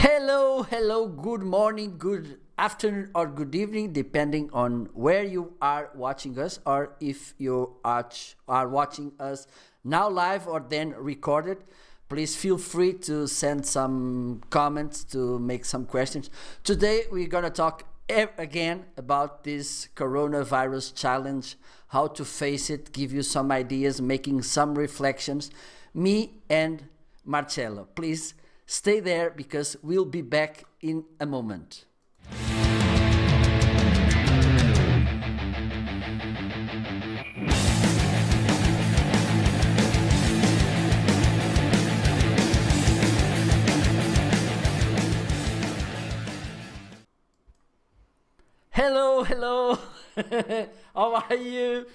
Hello, hello, good morning, good afternoon, or good evening, depending on where you are watching us, or if you are watching us now live or then recorded. Please feel free to send some comments to make some questions. Today, we're going to talk again about this coronavirus challenge, how to face it, give you some ideas, making some reflections. Me and Marcello. Please stay there because we'll be back in a moment. Hello, hello. How are you?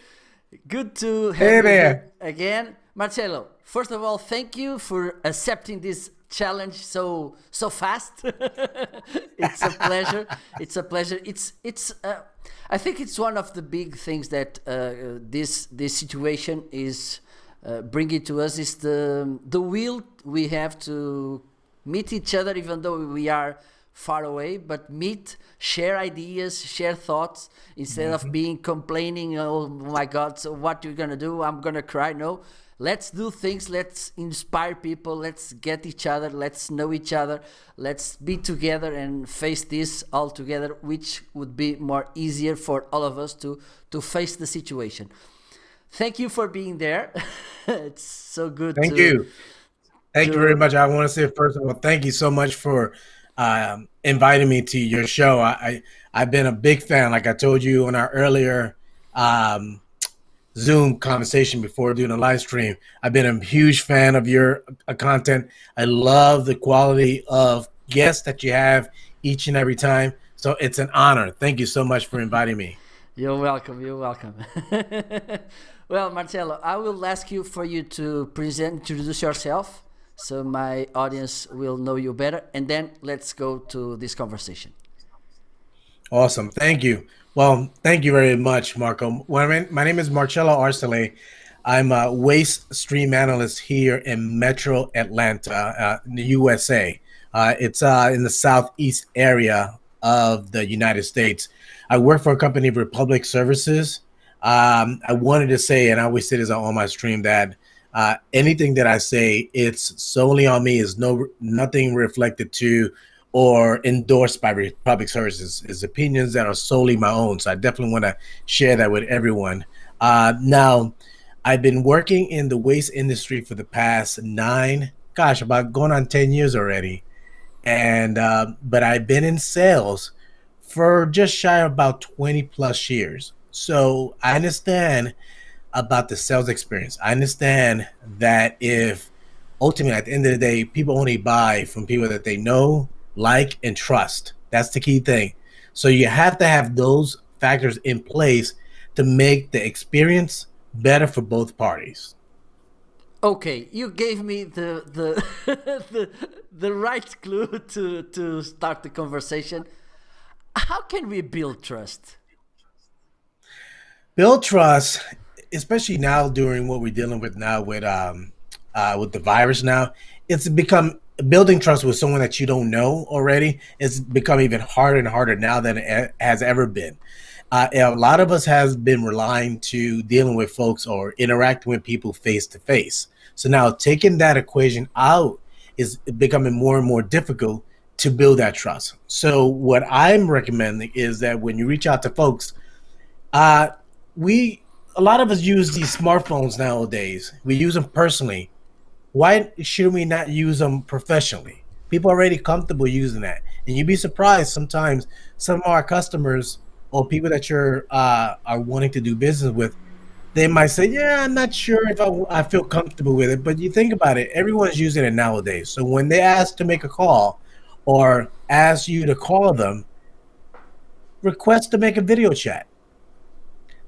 Good to have Hey you here there. again. Marcelo, first of all, thank you for accepting this challenge so fast. It's a pleasure. It's a pleasure. It's I think it's one of the big things that this situation is bringing to us is the will we have to meet each other, even though we are far away, but meet, share ideas, share thoughts instead of Mhm. being complaining. Oh my God! So what you're gonna do? I'm gonna cry. No, let's do things. Let's inspire people. Let's get each other. Let's know each other. Let's be together and face this all together, which would be more easier for all of us to face the situation. Thank you for being there. It's so good Thank you. Thank you very to much. I want to say first of all, thank you so much for inviting me to your show. I've been a big fan, like I told you on our earlier um, Zoom conversation before doing a live stream. I've been a huge fan of your content. I love the quality of guests that you have each and every time. So it's an honor. Thank you so much for inviting me. You're welcome. You're welcome. Well, Marcelo, I will ask you for you to introduce yourself, so my audience will know you better, and then let's go to this conversation. Awesome. Thank you. Well, thank you very much, Marco. My name is Marcello Arcele. I'm a waste stream analyst here in Metro Atlanta, in the USA. It's in the southeast area of the United States. I work for a company, Republic Services. I wanted to say, and I always say this on my stream, that anything that I say, it's solely on me. Is nothing reflected to or endorsed by Republic Services. Is opinions that are solely my own. So I definitely want to share that with everyone. Now, I've been working in the waste industry for the past about going on 10 years already. And but I've been in sales for just shy of about 20 plus years. So I understand about the sales experience. I understand that if ultimately at the end of the day, people only buy from people that they know, like, and trust. That's the key thing. So you have to have those factors in place to make the experience better for both parties. Okay, you gave me the the right clue to start the conversation. How can we build trust? Build trust, especially now during what we're dealing with now with the virus now, it's become building trust with someone that you don't know already. It's become even harder and harder now than it has ever been. A lot of us has been relying to dealing with folks or interacting with people face to face. So now taking that equation out is becoming more and more difficult to build that trust. So what I'm recommending is that when you reach out to folks, uh, we a lot of us use these smartphones nowadays. We use them personally. Why should we not use them professionally? People are already comfortable using that, and you'd be surprised sometimes some of our customers or people that you're are wanting to do business with, they might say, "Yeah, I'm not sure if I feel comfortable with it." But you think about it, everyone's using it nowadays. So when they ask to make a call or ask you to call them, request to make a video chat.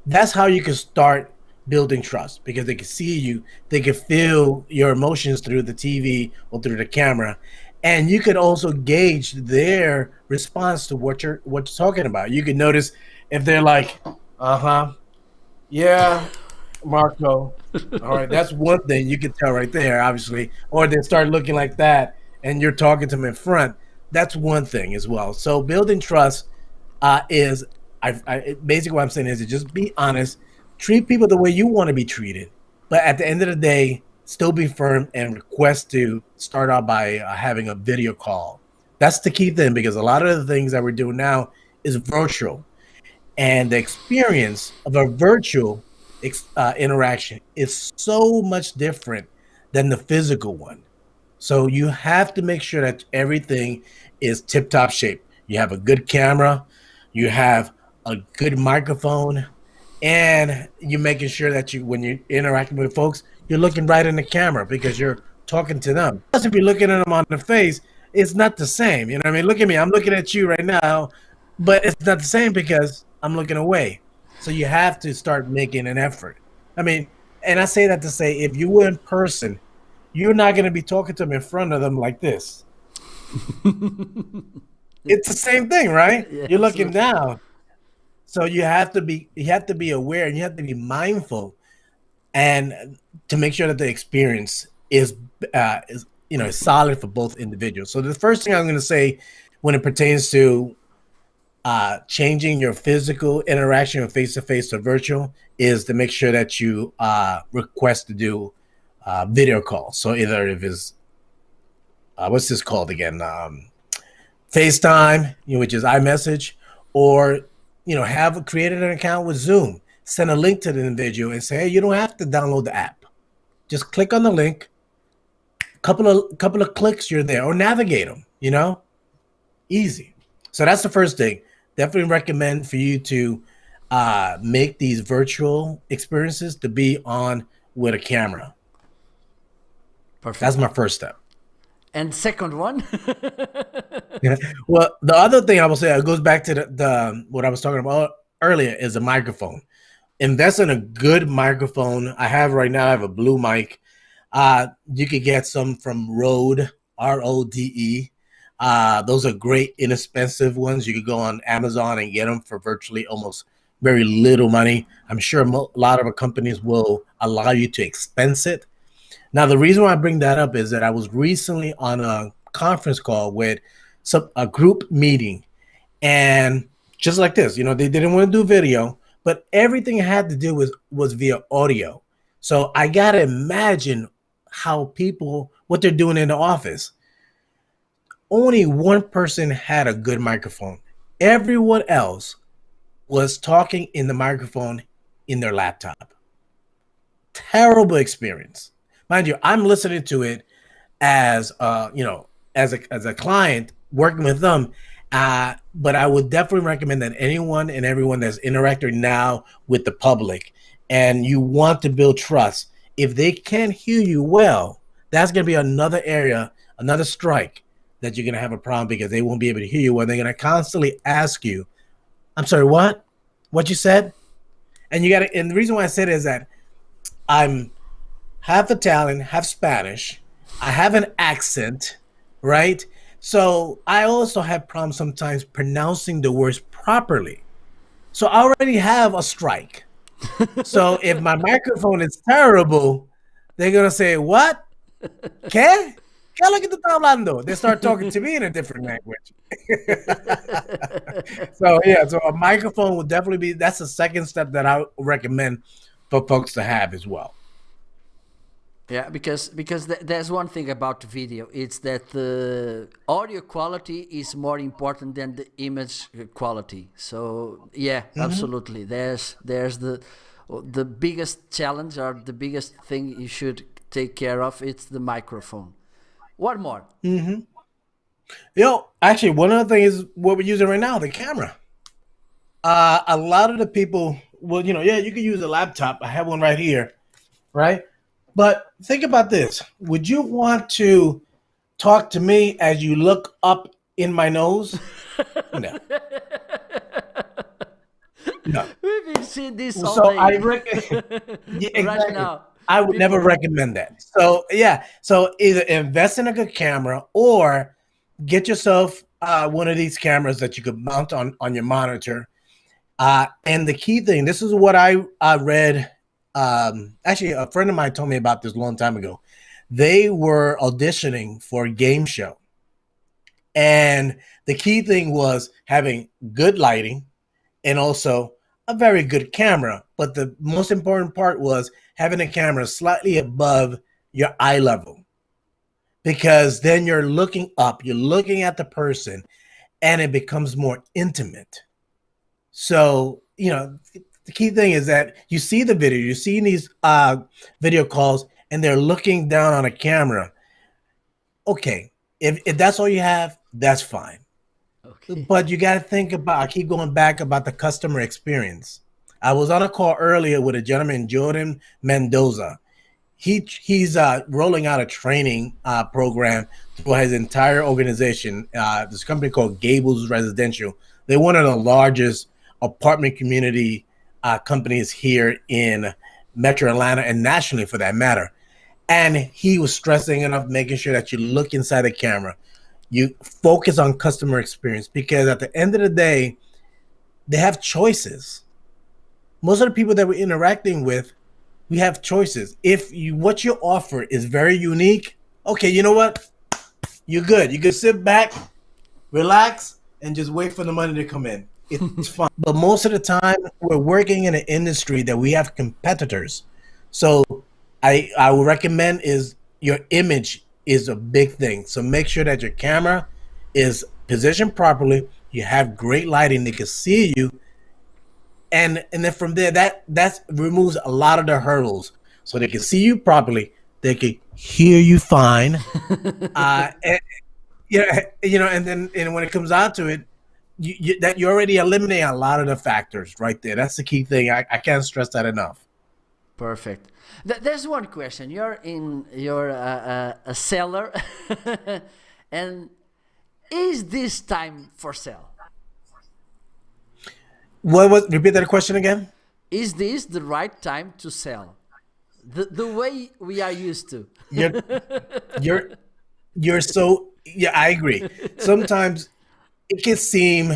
That's how you can start building trust because they can see you, they can feel your emotions through the TV or through the camera, and you can also gauge their response to what you're talking about. You can notice if they're like, "Uh huh, yeah, Marco." All right, that's one thing you can tell right there, obviously. Or they start looking like that, and you're talking to them in front. That's one thing as well. So building trust is basically what I'm saying is to just be honest, treat people the way you want to be treated, but at the end of the day, still be firm and request to start out by having a video call. That's the key thing because a lot of the things that we're doing now is virtual, and the experience of a virtual interaction is so much different than the physical one. So you have to make sure that everything is tip top shape. You have a good camera, you have a good microphone, and you're making sure that you, when you're interacting with folks, you're looking right in the camera because you're talking to them. Plus, if you're looking at them on the face, it's not the same. You know what I mean? Look at me. I'm looking at you right now, but it's not the same because I'm looking away. So you have to start making an effort. I mean, and I say that to say if you were in person, you're not going to be talking to them in front of them like this. It's the same thing, right? Yeah, You're looking absolutely. down. So you have to be aware and you have to be mindful and to make sure that the experience is solid for both individuals. So the first thing I'm going to say when it pertains to changing your physical interaction from face to face to virtual is to make sure that you request to do video calls. So either if it's what's this called again? FaceTime, which is iMessage, or have created an account with Zoom. Send a link to the individual and say, hey, you don't have to download the app. Just click on the link. Couple of clicks, you're there, or navigate them. Easy. So that's the first thing. Definitely recommend for you to make these virtual experiences to be on with a camera. That's Perfect. my first step. And second one? Yeah. Well, the other thing I will say, it goes back to the what I was talking about earlier, is a microphone. Invest in a good microphone. I have right now, I have a blue mic. You could get some from Rode, Rode. Those are great, inexpensive ones. You could go on Amazon and get them for virtually almost very little money. I'm sure a lot of our companies will allow you to expense it. Now, the reason why I bring that up is that I was recently on a conference call with a group meeting, and just like this, they didn't want to do video, but everything had to do was via audio. So I gotta imagine how people what they're doing in the office. Only one person had a good microphone. Everyone else was talking in the microphone in their laptop. Terrible experience. Mind you, I'm listening to it as as a client working with them. But I would definitely recommend that anyone and everyone that's interacting now with the public and you want to build trust, if they can't hear you well, that's going to be another area, another strike that you're going to have a problem because they won't be able to hear you when they're going to constantly ask you, I'm sorry, what? What you said? And and the reason why I said it is that I'm half Italian, half Spanish. I have an accent, right? So I also have problems sometimes pronouncing the words properly. So I already have a strike. So if my microphone is terrible, they're gonna say, "What? ¿Qué? ¿Qué es lo que tú estás hablando?" They start talking to me in a different language. So yeah, so a microphone would definitely be that's the second step that I recommend for folks to have as well. Yeah, because there's one thing about video. It's that the audio quality is more important than the image quality. So yeah, Mm-hmm. absolutely. There's the biggest challenge or the biggest thing you should take care of. It's the microphone. What more? Mm-hmm. Actually, one other thing is what we're using right now, the camera. A lot of the people, well, yeah, you can use a laptop. I have one right here, right? But think about this. Would you want to talk to me as you look up in my nose? No, no. We've been seeing this all So day. yeah, Right exactly. now, I would never people. recommend that. So yeah, so either invest in a good camera or get yourself one of these cameras that you could mount on your monitor. And the key thing, this is what I read. Actually, a friend of mine told me about this a long time ago. They were auditioning for a game show, And the key thing was having good lighting and also a very good camera. But the most important part was having a camera slightly above your eye level, because then you're looking up, you're looking at the person, and it becomes more intimate. So, the key thing is that you see the video, you see these video calls, and they're looking down on a camera. Okay, if that's all you have, that's fine. Okay. But you got to think about, I keep going back about the customer experience. I was on a call earlier with a gentleman, Jordan Mendoza. He's rolling out a training program through his entire organization. This company called Gables Residential. They're one of the largest apartment community companies here in Metro Atlanta and nationally, for that matter. And he was stressing enough, making sure that you look inside the camera, you focus on customer experience, because at the end of the day, they have choices. Most of the people that we're interacting with, we have choices. If you what you offer is very unique, okay, you know what? You're good. You can sit back, relax, and just wait for the money to come in. It's fine. But most of the time, we're working in an industry that we have competitors. So I would recommend is your image is a big thing. So make sure that your camera is positioned properly. You have great lighting; they can see you, and then from there, that removes a lot of the hurdles. So they can see you properly, they can hear you fine, and, and then and when it comes out to it, that you already eliminate a lot of the factors right there. That's the key thing. I can't stress that enough. Perfect. There's one question. You're a seller, and is this time for sale? What was repeat that question again? Is this the right time to sell? The way we are used to. You're you're you're so yeah. I agree. Sometimes it can seem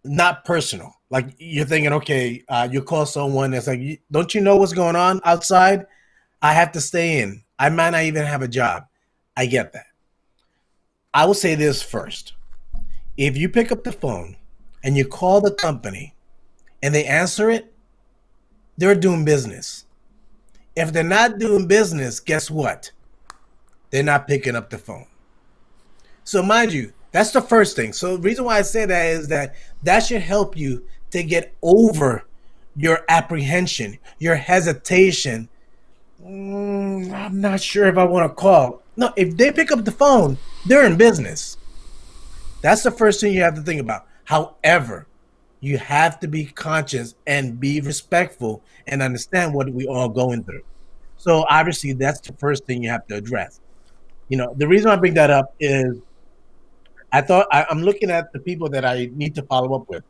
not personal. Like you're thinking, okay, you call someone that's like, don't you know what's going on outside? I have to stay in. I might not even have a job. I get that. I will say this first. If you pick up the phone and you call the company and they answer it, they're doing business. If they're not doing business, guess what? They're not picking up the phone. So mind you, that's the first thing. So the reason why I say that is that should help you to get over your apprehension, your hesitation. I'm not sure if I want to call. No, if they pick up the phone, they're in business. That's the first thing you have to think about. However, you have to be conscious and be respectful and understand what we all going through. So obviously, that's the first thing you have to address. The reason I bring that up is I'm looking at the people that I need to follow up with,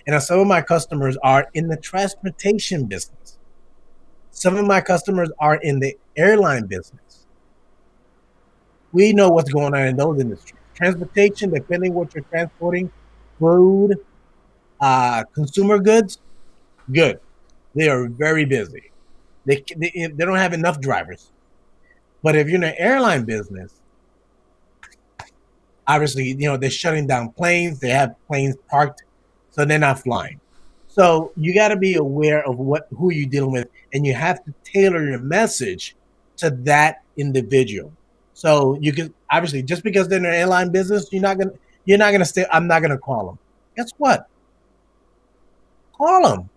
and some of my customers are in the transportation business. Some of my customers are in the airline business. We know what's going on in those industries. Transportation, depending what you're transporting, food, consumer goods, good. They are very busy. They don't have enough drivers. But if you're in the airline business, obviously, they're shutting down planes. They have planes parked, so they're not flying. So you got to be aware of who you're dealing with, and you have to tailor your message to that individual. So you can obviously, just because they're in the airline business, you're not gonna say, I'm not gonna call them. Guess what? Call them.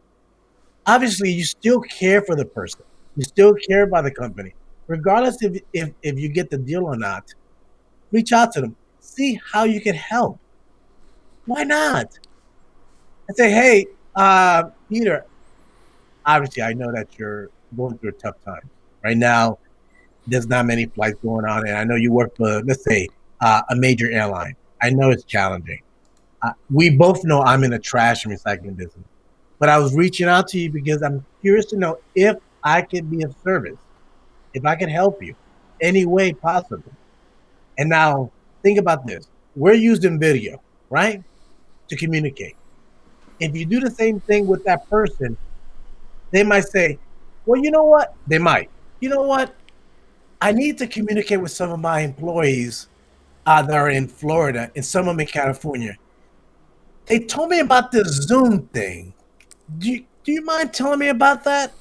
Obviously, you still care for the person. You still care about the company, regardless if you get the deal or not. Reach out to them. See how you can help. Why not? And say, hey, Peter, obviously I know that you're going through a tough time. Right now, there's not many flights going on, and I know you work for, let's say, a major airline. I know it's challenging. We both know I'm in a trash and recycling business. But I was reaching out to you because I'm curious to know if I could be of service, if I could help you any way possible. And now think about this. We're using video, right? To communicate. If you do the same thing with that person, they might say, well, you know what? They might. You know what? I need to communicate with some of my employees that are in Florida and some of them in California. They told me about this Zoom thing. Do you mind telling me about that?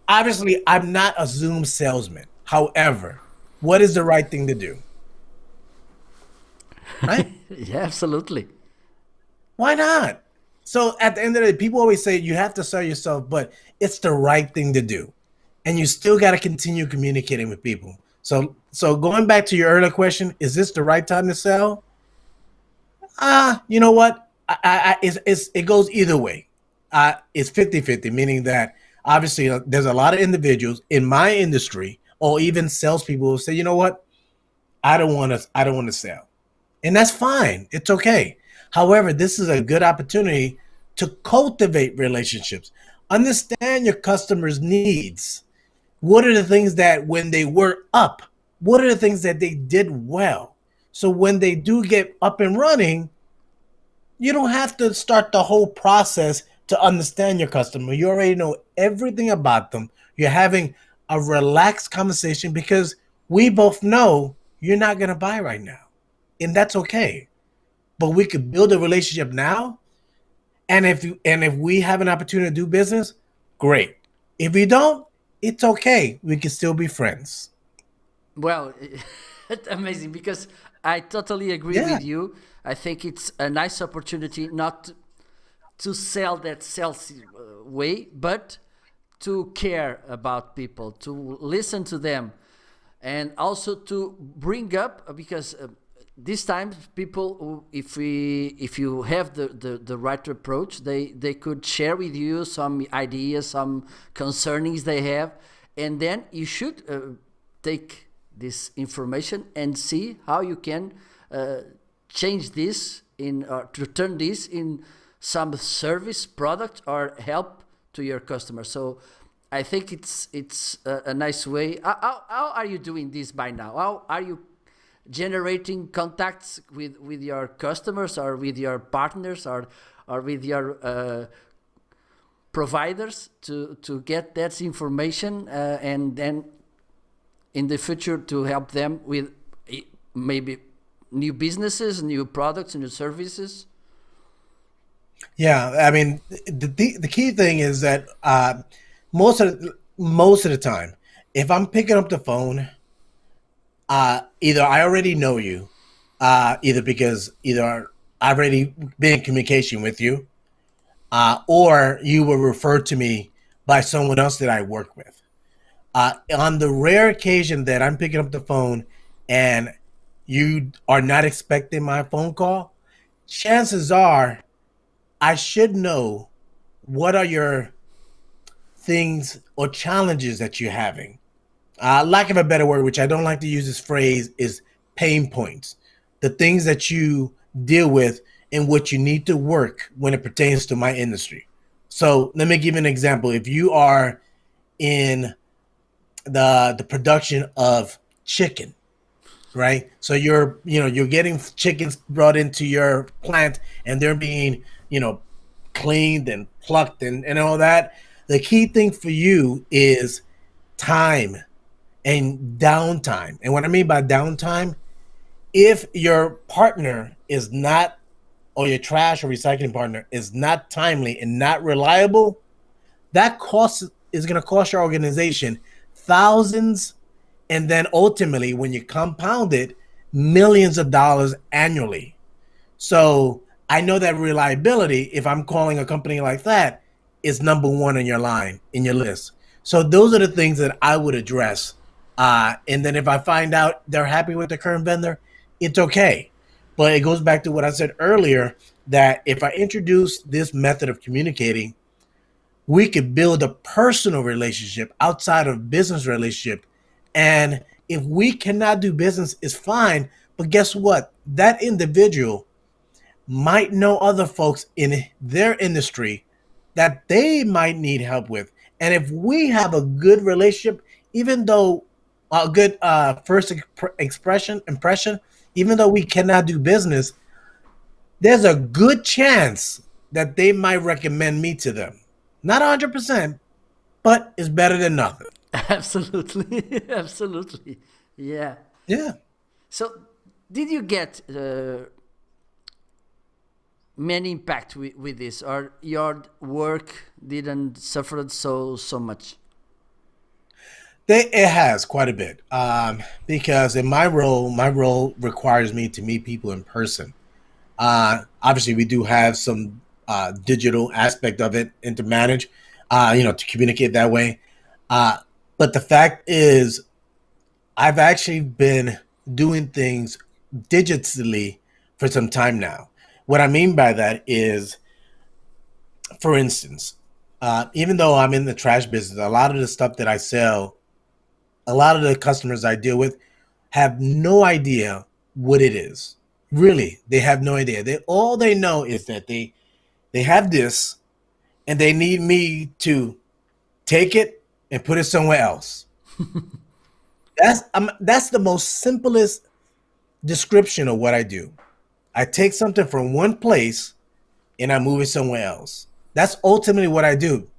Obviously, I'm not a Zoom salesman. However, what is the right thing to do? Right? Yeah, absolutely. Why not? So at the end of the day, people always say you have to sell yourself, but it's the right thing to do. And you still got to continue communicating with people. So going back to your earlier question, is this the right time to sell? You know what? It goes either way. It's 50-50, meaning that obviously there's a lot of individuals in my industry or even salespeople who say, you know what? I don't want to sell. And that's fine. It's okay. However, this is a good opportunity to cultivate relationships. Understand your customers' needs. What are the things that when they were up, what are the things that they did well? So when they do get up and running, you don't have to start the whole process to understand your customer. You already know everything about them. You're having a relaxed conversation because we both know you're not going to buy right now. And that's okay. But we could build a relationship now. And if we have an opportunity to do business, great. If we don't, it's okay. We can still be friends. Well, it's amazing because I totally agree Yeah. with you. I think it's a nice opportunity not to sell that salesy way, but to care about people, to listen to them, and also to bring up because this time people, if you have the right approach, they could share with you some ideas, some concernings they have, and then you should take this information and see how you can uh, change this in or to turn this in some service product or help to your customer. So I think it's a nice way. How are you doing this by now? How are you generating contacts with your customers or with your partners or with your providers to get that information and then in the future to help them with maybe new businesses, new products, new services? Yeah, I mean, the key thing is that most of the time, if I'm picking up the phone, either I already know you, either because either I've already been in communication with you, or you were referred to me by someone else that I work with. On the rare occasion that I'm picking up the phone and you are not expecting my phone call, chances are I should know what are your things or challenges that you're having. Lack of a better word, which I don't like to use this phrase, is pain points. The things that you deal with and what you need to work when it pertains to my industry. So let me give you an example. If you are in the production of chicken, right? So you're getting chickens brought into your plant and they're being cleaned and plucked and all that. The key thing for you is time and downtime. And what I mean by downtime, if your partner is not, or your trash or recycling partner is not timely and not reliable, that cost is going to cost your organization thousands, and then ultimately, when you compound it, millions of dollars annually. So I know that reliability, if I'm calling a company like that, is number one in your line, in your list. So those are the things that I would address. And then if I find out they're happy with the current vendor, it's okay. But it goes back to what I said earlier, that if I introduce this method of communicating, we could build a personal relationship outside of business relationship. And if we cannot do business, it's fine. But guess what? That individual might know other folks in their industry that they might need help with. And if we have a good relationship, even though a good first expression impression, even though we cannot do business, there's a good chance that they might recommend me to them. Not 100%, but it's better than nothing. Absolutely, absolutely, yeah. Yeah. So, did you get many impact with this, or your work didn't suffer so much? It has quite a bit, because in my role requires me to meet people in person. Obviously, we do have some digital aspect of it and to manage, to communicate that way. Uh, but the fact is, I've actually been doing things digitally for some time now. What I mean by that is, for instance, even though I'm in the trash business, a lot of the stuff that I sell, a lot of the customers I deal with have no idea what it is. Really, they have no idea. They all they know is that they have this and they need me to take it and put it somewhere else. That's the most simplest description of what I do. I take something from one place and I move it somewhere else. That's ultimately what I do.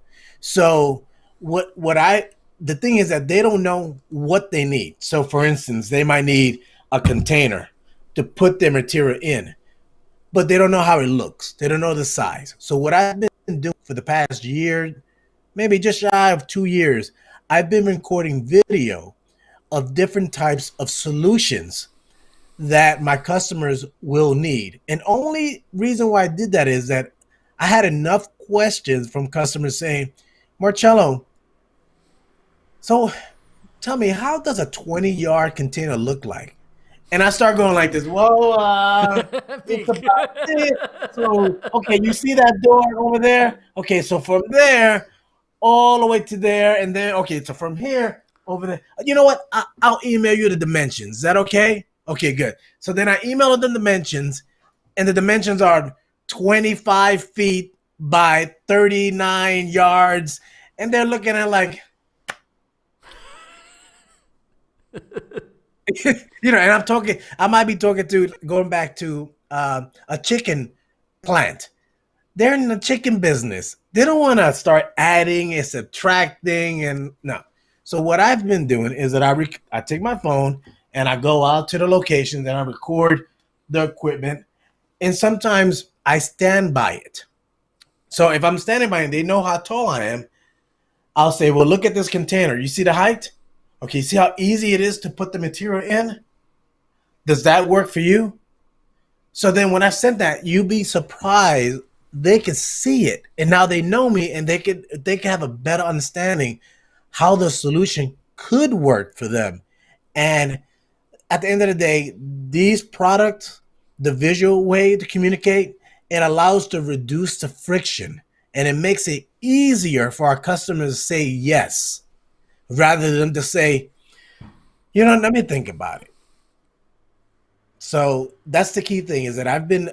So what I the thing is that they don't know what they need. So for instance, they might need a container to put their material in, but they don't know how it looks. They don't know the size. So what I've been doing for the past year, maybe just shy of 2 years, I've been recording video of different types of solutions that my customers will need. And only reason why I did that is that I had enough questions from customers saying, Marcello, so tell me, how does a 20-yard container look like? And I start going like this, well, it's Big. about this. So, okay, you see that door over there? Okay, so from there all the way to there, and then, okay, so from here over there. You know what? I'll email you the dimensions. Is that okay? Okay, good. So then I emailed them dimensions, and the dimensions are 25 feet by 39 yards. And they're looking at like, and I might be talking to, going back to a chicken plant. They're in the chicken business. They don't want to start adding and subtracting and no. So what I've been doing is that I take my phone and I go out to the location and I record the equipment, and sometimes I stand by it. So if I'm standing by it, they know how tall I am. I'll say, well, look at this container. You see the height? Okay, see how easy it is to put the material in? Does that work for you? So then when I sent that, you'd be surprised they could see it. And now they know me and they could have a better understanding how the solution could work for them. And at the end of the day, these products, the visual way to communicate, it allows to reduce the friction and it makes it easier for our customers to say yes rather than to say, let me think about it. So that's the key thing, is that I've been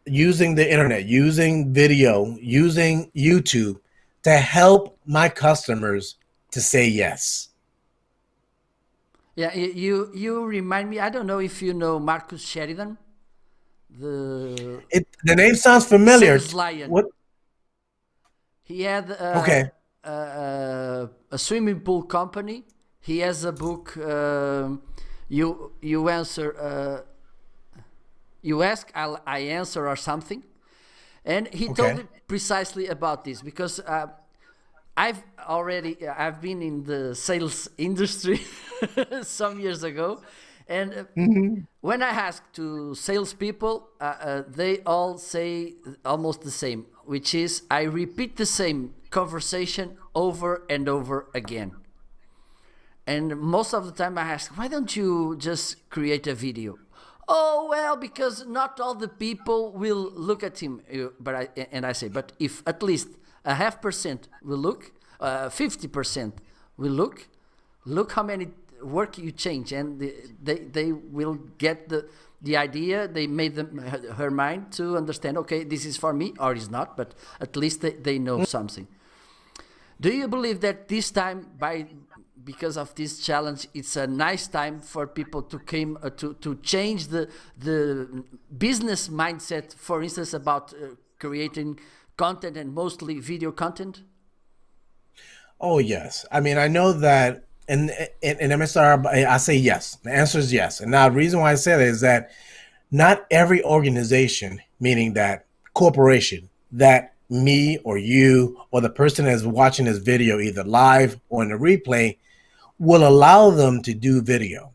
using the internet, using video, using YouTube to help my customers to say yes. Yeah, you remind me. I don't know if you know Marcus Sheridan, the The name sounds familiar. sales lion. What? He had Okay. a swimming pool company. He has a book. You answer. You ask, I answer, or something. And he told Okay. me precisely about this because I've been in the sales industry some years ago, and when I ask to salespeople, they all say almost the same, which is I repeat the same conversation over and over again. And most of the time I ask, why don't you just create a video? Oh, well, because not all the people will look at him. I say, but if at least a half percent will look, 50% will look how many work you change, and they will get the idea. They made her mind to understand, okay, this is for me or is not, but at least they know something. Do you believe that this time, because of this challenge, it's a nice time for people to change the business mindset, for instance, about creating content and mostly video content? Oh, yes. I mean, I know that and MSR, I say yes. The answer is yes. And now the reason why I say that is that not every organization, meaning that corporation, that me or you or the person that's watching this video either live or in the replay, will allow them to do video.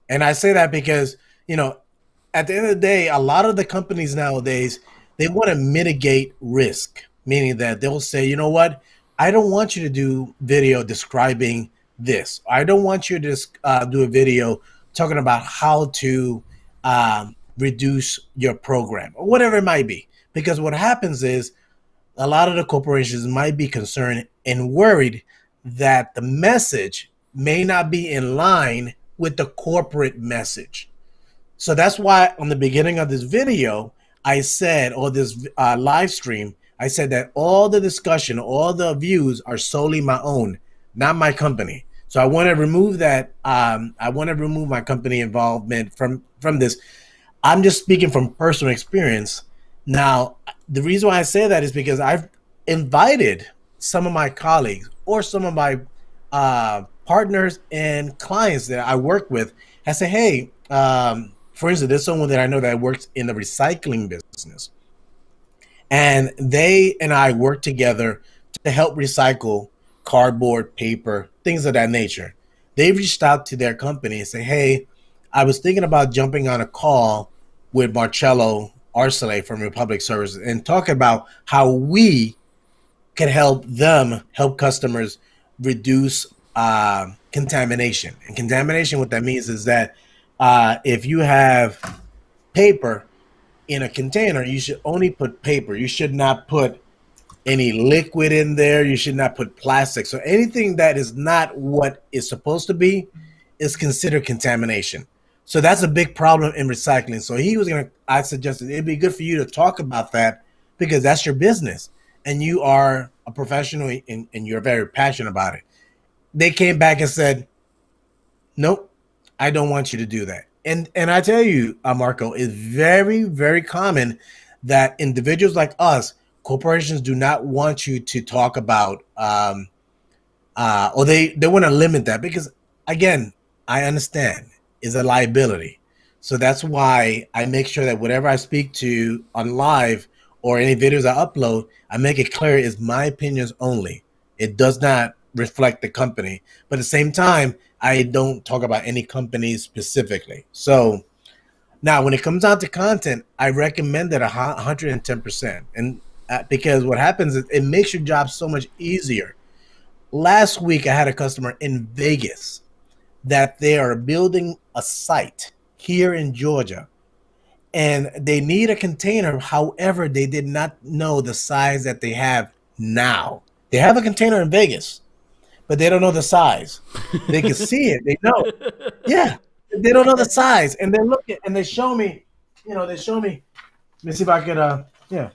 And I say that because, at the end of the day, a lot of the companies nowadays, they want to mitigate risk, meaning that they'll say, you know what, I don't want you to do video describing this. I don't want you to do a video talking about how to reduce your program or whatever it might be. Because what happens is a lot of the corporations might be concerned and worried that the message may not be in line with the corporate message. So that's why on the beginning of this video, I said, or this live stream, I said that all the discussion, all the views are solely my own, not my company. So I want to remove that. I want to remove my company involvement from this. I'm just speaking from personal experience. Now, the reason why I say that is because I've invited some of my colleagues or some of my partners and clients that I work with. I say, hey, for instance, there's someone that I know that works in the recycling business. And they and I work together to help recycle cardboard, paper, things of that nature. They reached out to their company and say, hey, I was thinking about jumping on a call with Marchello from Republic Services and talk about how we can help them help customers reduce contamination. And contamination, what that means is that if you have paper in a container, you should only put paper. You should not put any liquid in there. You should not put plastic. So anything that is not what is supposed to be is considered contamination. So that's a big problem in recycling. So I suggested it'd be good for you to talk about that because that's your business and you are a professional and you're very passionate about it. They came back and said, nope, I don't want you to do that. And I tell you, Marco, it's very, very common that individuals like us, corporations do not want you to talk about, or they want to limit that because, again, I understand is a liability. So that's why I make sure that whatever I speak to on live or any videos I upload, I make it clear is my opinions only. It does not reflect the company. But at the same time, I don't talk about any companies specifically. So now when it comes down to content, I recommend it 110%. And because what happens is it makes your job so much easier. Last week, I had a customer in Vegas that they are building a site here in Georgia and they need a container. However, they did not know the size that they have now. They have a container in Vegas, but they don't know the size. They can see it. They know. Yeah. They don't know the size. And they look at and they show me, let me see if I could, yeah.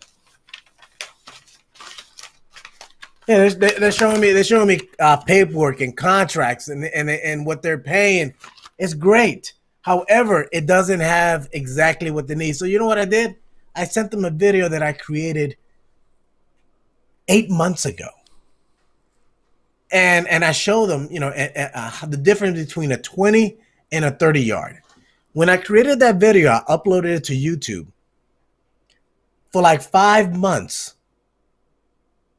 Yeah, they're showing me paperwork and contracts and what they're paying. It's great. However, it doesn't have exactly what they need. So you know what I did? I sent them a video that I created 8 months ago, and I show them the difference between a 20 and a 30 yard. When I created that video, I uploaded it to YouTube for like 5 months.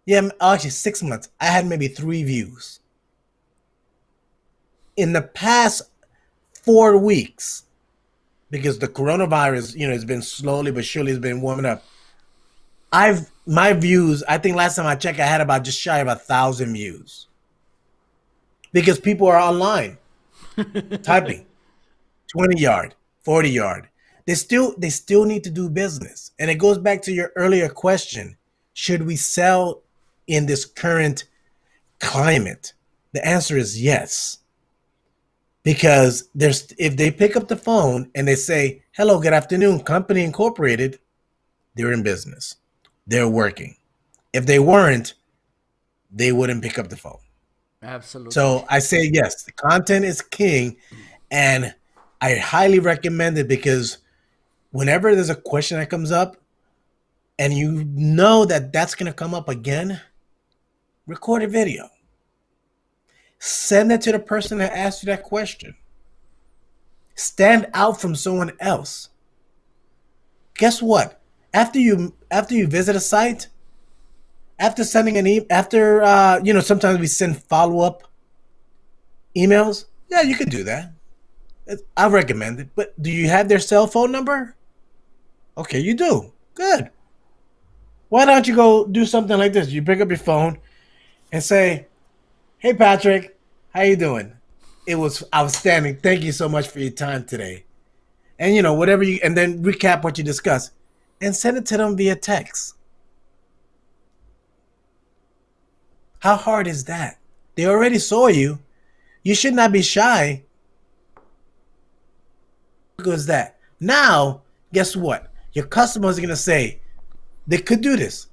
Yeah, actually 6 months. I had maybe 3 views. In the past 4 weeks, because the coronavirus, has been slowly but surely has been warming up. My views, I think last time I checked, I had about just shy of 1,000 views. Because people are online typing 20 yard, 40 yard. They still need to do business. And it goes back to your earlier question. Should we sell in this current climate? The answer is yes. Because if they pick up the phone and they say, hello, good afternoon, company incorporated, they're in business. They're working. If they weren't, they wouldn't pick up the phone. Absolutely. So I say yes, the content is king, and I highly recommend it because whenever there's a question that comes up and you know that that's going to come up again, record a video. Send it to the person that asked you that question. Stand out from someone else. Guess what? After you visit a site, after sending an after sometimes we send follow up emails. Yeah, you could do that. I recommend it. But do you have their cell phone number? Okay, you do. Good. Why don't you go do something like this? You pick up your phone and say, "Hey Patrick, how you doing? It was outstanding. Thank you so much for your time today." And whatever and then recap what you discussed and send it to them via text. How hard is that? They already saw you. You should not be shy. Because that. Now, guess what? Your customers are gonna say they could do this.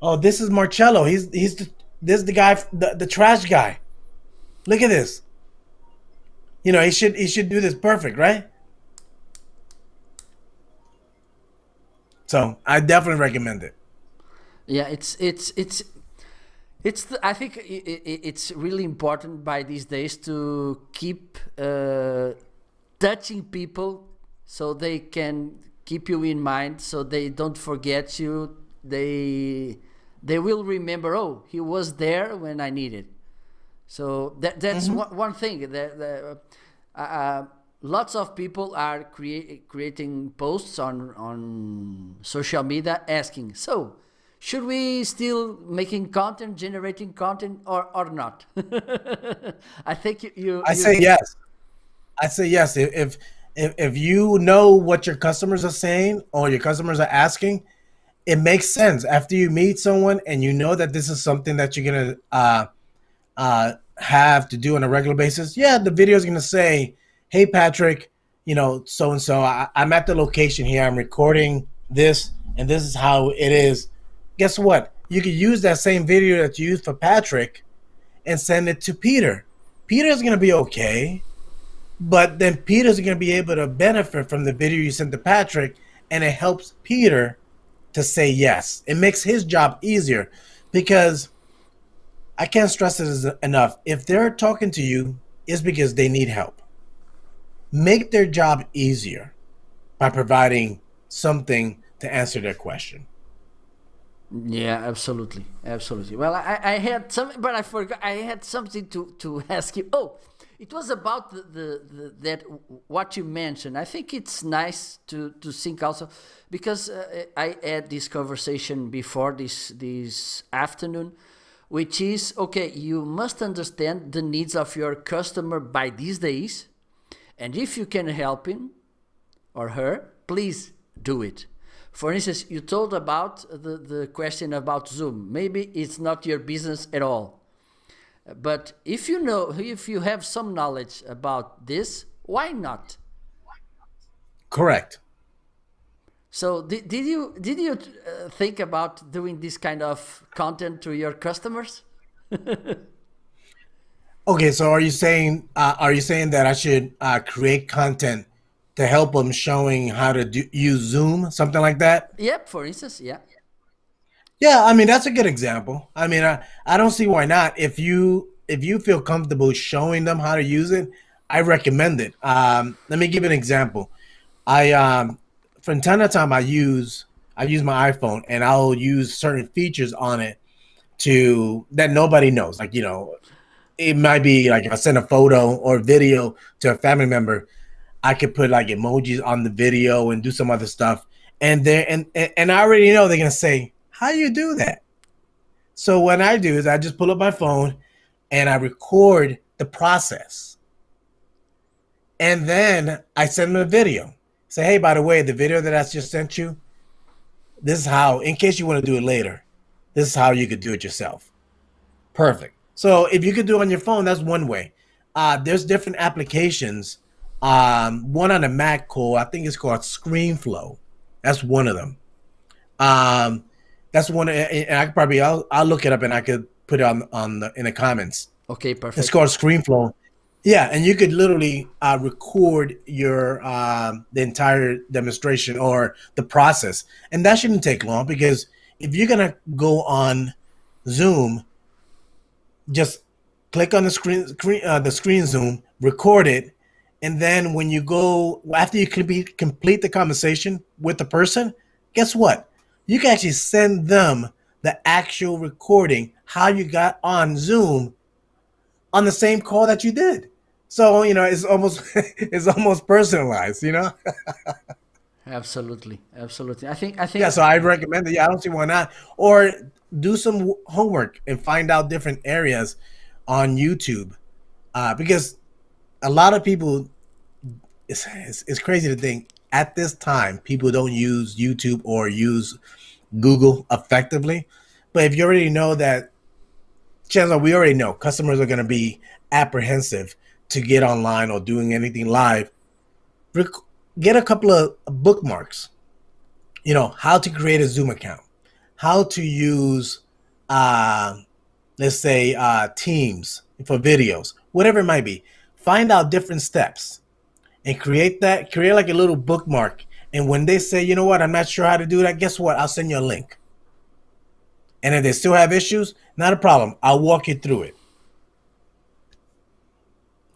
Oh, this is Marchello. This is the guy, the trash guy. Look at this. He should do this perfect, right? So I definitely recommend it. Yeah, I think it's really important by these days to keep touching people so they can keep you in mind, so they don't forget you. They will remember. Oh, he was there when I needed. So that's one thing. Lots of people are creating posts on social media asking, so should we still making content, generating content, or not? I think I say yes. I say yes. If you know what your customers are saying or your customers are asking, it makes sense. After you meet someone and you know that this is something that you're gonna have to do on a regular basis, yeah, the video is gonna say, "Hey Patrick, so and so, I'm at the location here. I'm recording this, and this is how it is." Guess what? You could use that same video that you used for Patrick and send it to Peter. Peter's gonna be okay, but then Peter's gonna be able to benefit from the video you sent to Patrick, and it helps Peter to say yes. It makes his job easier because I can't stress it enough. If they're talking to you, it's because they need help. Make their job easier by providing something to answer their question. Yeah, absolutely, absolutely. Well, I had some, but I forgot. I had something to ask you. Oh, it was about the that what you mentioned. I think it's nice to think also, because I had this conversation before this afternoon, which is okay. You must understand the needs of your customer by these days, and if you can help him or her, please do it. For instance, you told about the question about Zoom. Maybe it's not your business at all. But if you have some knowledge about this, why not? Correct. So did you think about doing this kind of content to your customers? Okay, so are you saying that I should create content to help them showing how to use Zoom, something like that? Yep, for instance, yeah. Yeah, I mean that's a good example. I mean, I don't see why not. If you feel comfortable showing them how to use it, I recommend it. Let me give an example. I from time to time I use my iPhone and I'll use certain features on it to that nobody knows. Like it might be like if I send a photo or video to a family member, I could put like emojis on the video and do some other stuff. And I already know they're gonna say, "How do you do that?" So what I do is I just pull up my phone and I record the process. And then I send them a video. Say, "Hey, by the way, the video that I just sent you, this is how, in case you want to do it later, this is how you could do it yourself." Perfect. So if you could do it on your phone, that's one way. There's different applications. One on the Mac called, I think it's called ScreenFlow. That's one of them. Um, that's one, and I could probably I'll look it up and I could put it on in the comments. Okay, It's perfect. called ScreenFlow. Yeah, and you could literally record your the entire demonstration or the process, and that shouldn't take long because if you're gonna go on Zoom, just click on the screen zoom, record it, and then when you go after you complete the conversation with the person, guess what? You can actually send them the actual recording how you got on Zoom on the same call that you did. So it's almost it's almost personalized. Absolutely, absolutely. I think Yeah. So I recommend it. Yeah, I don't see why not. Or do some homework and find out different areas on YouTube, because a lot of people, it's crazy to think at this time people don't use YouTube or use Google effectively. But if you already know that, chances are we already know customers are going to be apprehensive to get online or doing anything live. Rec- get a couple of bookmarks. How to create a Zoom account, how to use, uh, let's say, Teams for videos, whatever it might be. Find out different steps and create like a little bookmark. And when they say, you know what, I'm not sure how to do that, guess what? I'll send you a link. And if they still have issues, not a problem. I'll walk you through it.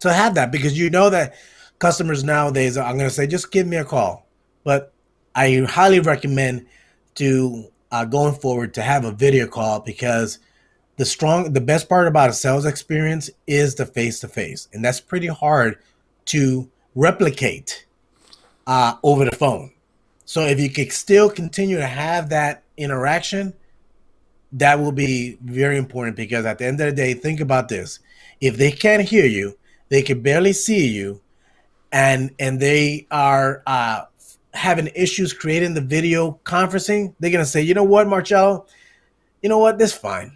So have that, because you know that customers nowadays, I'm going to say, just give me a call. But I highly recommend to going forward to have a video call, because the best part about a sales experience is the face to face, and that's pretty hard to replicate over the phone. So if you could still continue to have that interaction, that will be very important, because at the end of the day, think about this. If they can't hear you, they can barely see you, and they are having issues creating the video conferencing, they're going to say, you know what, Marcello, you know what, this fine.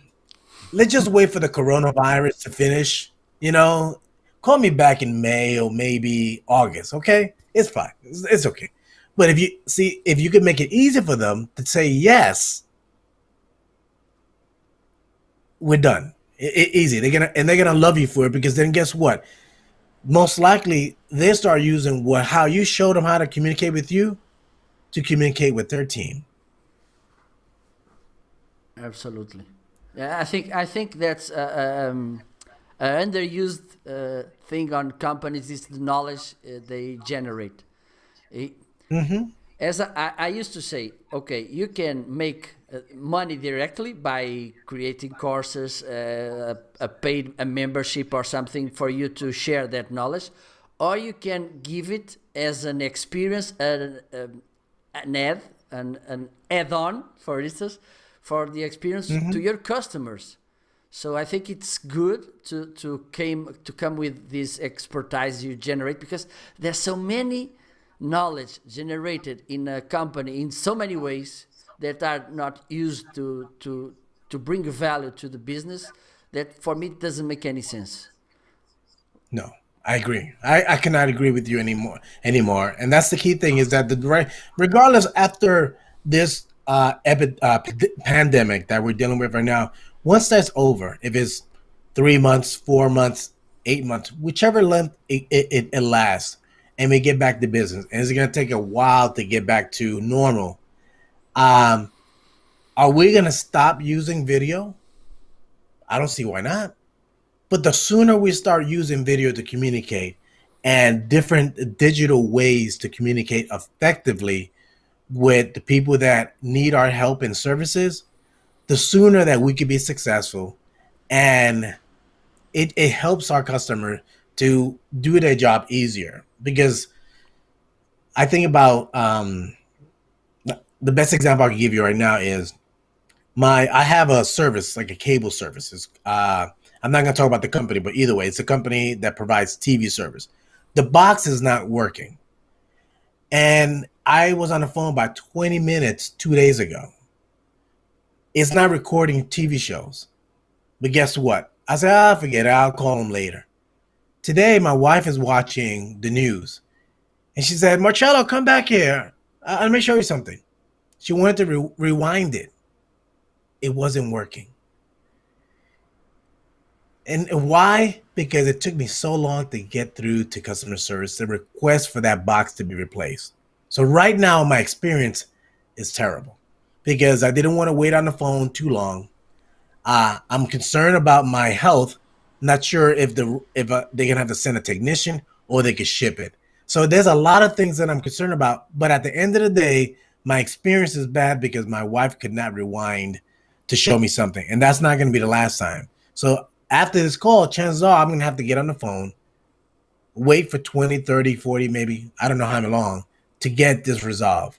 Let's just wait for the coronavirus to finish. You know, call me back in May or maybe August. Okay, it's fine. It's okay. But if you could make it easy for them to say yes, we're done. Easy. They're gonna love you for it, because then guess what? Most likely they start using how you showed them how to communicate with you to communicate with their team. absolutely. Yeah, I think that's an underused thing on companies is the knowledge they generate. Eh, Mm-hmm. As I used to say, okay, you can make money directly by creating courses, a paid a membership or something for you to share that knowledge, or you can give it as an experience, an add-on, for instance, for the experience to Mm-hmm. your customers. So I think it's good to come with this expertise you generate, because there's so many knowledge generated in a company in so many ways that are not used to bring value to the business, that for me it doesn't make any sense. No, I agree. I cannot agree with you anymore. And that's the key thing, is that regardless, after this pandemic that we're dealing with right now, once that's over, if it's 3 months, 4 months, 8 months, whichever length it lasts, and we get back to business, and it's going to take a while to get back to normal. Um, are we going to stop using video? I don't see why not. But the sooner we start using video to communicate, and different digital ways to communicate effectively with the people that need our help and services, the sooner that we could be successful. And it helps our customer to do their job easier. Because I think about, the best example I can give you right now is, I have a service, like a cable service. I'm not going to talk about the company, but either way, it's a company that provides TV service. The box is not working, and I was on the phone about 20 minutes 2 days ago. It's not recording TV shows. But guess what? I said, forget it. I'll call them later. Today, my wife is watching the news, and she said, Marcello, come back here. Let me show you something. She wanted to rewind it. It wasn't working. And why? Because it took me so long to get through to customer service, the request for that box to be replaced. So right now, my experience is terrible, because I didn't want to wait on the phone too long. I'm concerned about my health, Not sure if they're gonna have to send a technician or they could ship it. So there's a lot of things that I'm concerned about. But at the end of the day, my experience is bad because my wife could not rewind to show me something, and that's not going to be the last time. So after this call, chances are I'm going to have to get on the phone, wait for 20, 30, 40, maybe, I don't know how long, to get this resolved.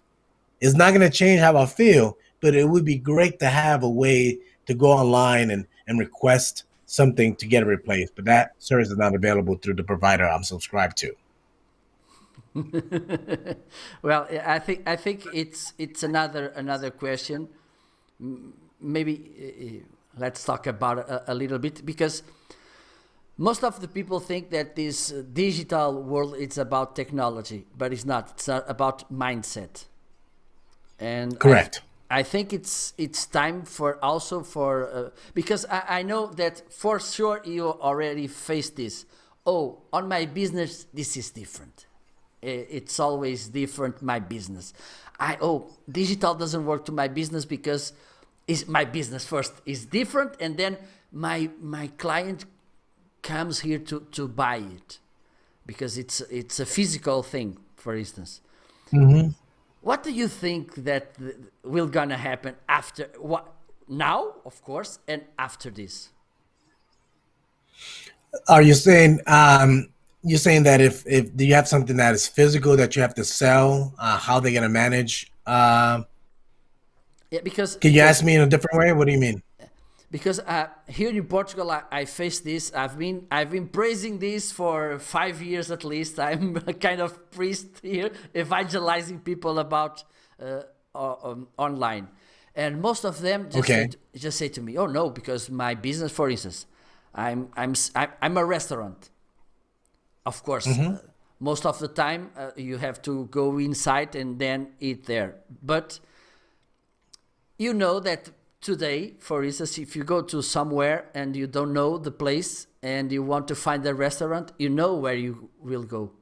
It's not going to change how I feel, but it would be great to have a way to go online and request something to get it replaced. But that service is not available through the provider I'm subscribed to. Well, I think it's another question. Maybe let's talk about a little bit, because most of the people think that this digital world is about technology, but it's not. It's not about mindset. And Correct. I think it's time for also for because I know that for sure you already faced this. Oh, on my business this is different. It's always different. My business, digital doesn't work to my business because is my business first is different, and then my client comes here to buy it because it's a physical thing, for instance. Hmm. What do you think that will gonna happen after what now, of course, and after this? Are you're saying that if do you have something that is physical that you have to sell, how they're gonna manage? Yeah, because Can you ask me in a different way? What do you mean? here in Portugal, I face this. I've been praising this for 5 years at least. I'm a kind of priest here, evangelizing people about online, and most of them Okay. just say to me, "Oh no," because my business, for instance, I'm a restaurant. Of course, Hmm. most of the time you have to go inside and then eat there, but you know that today, for instance, if you go to somewhere and you don't know the place and you want to find a restaurant, you know where you will go. Hmm.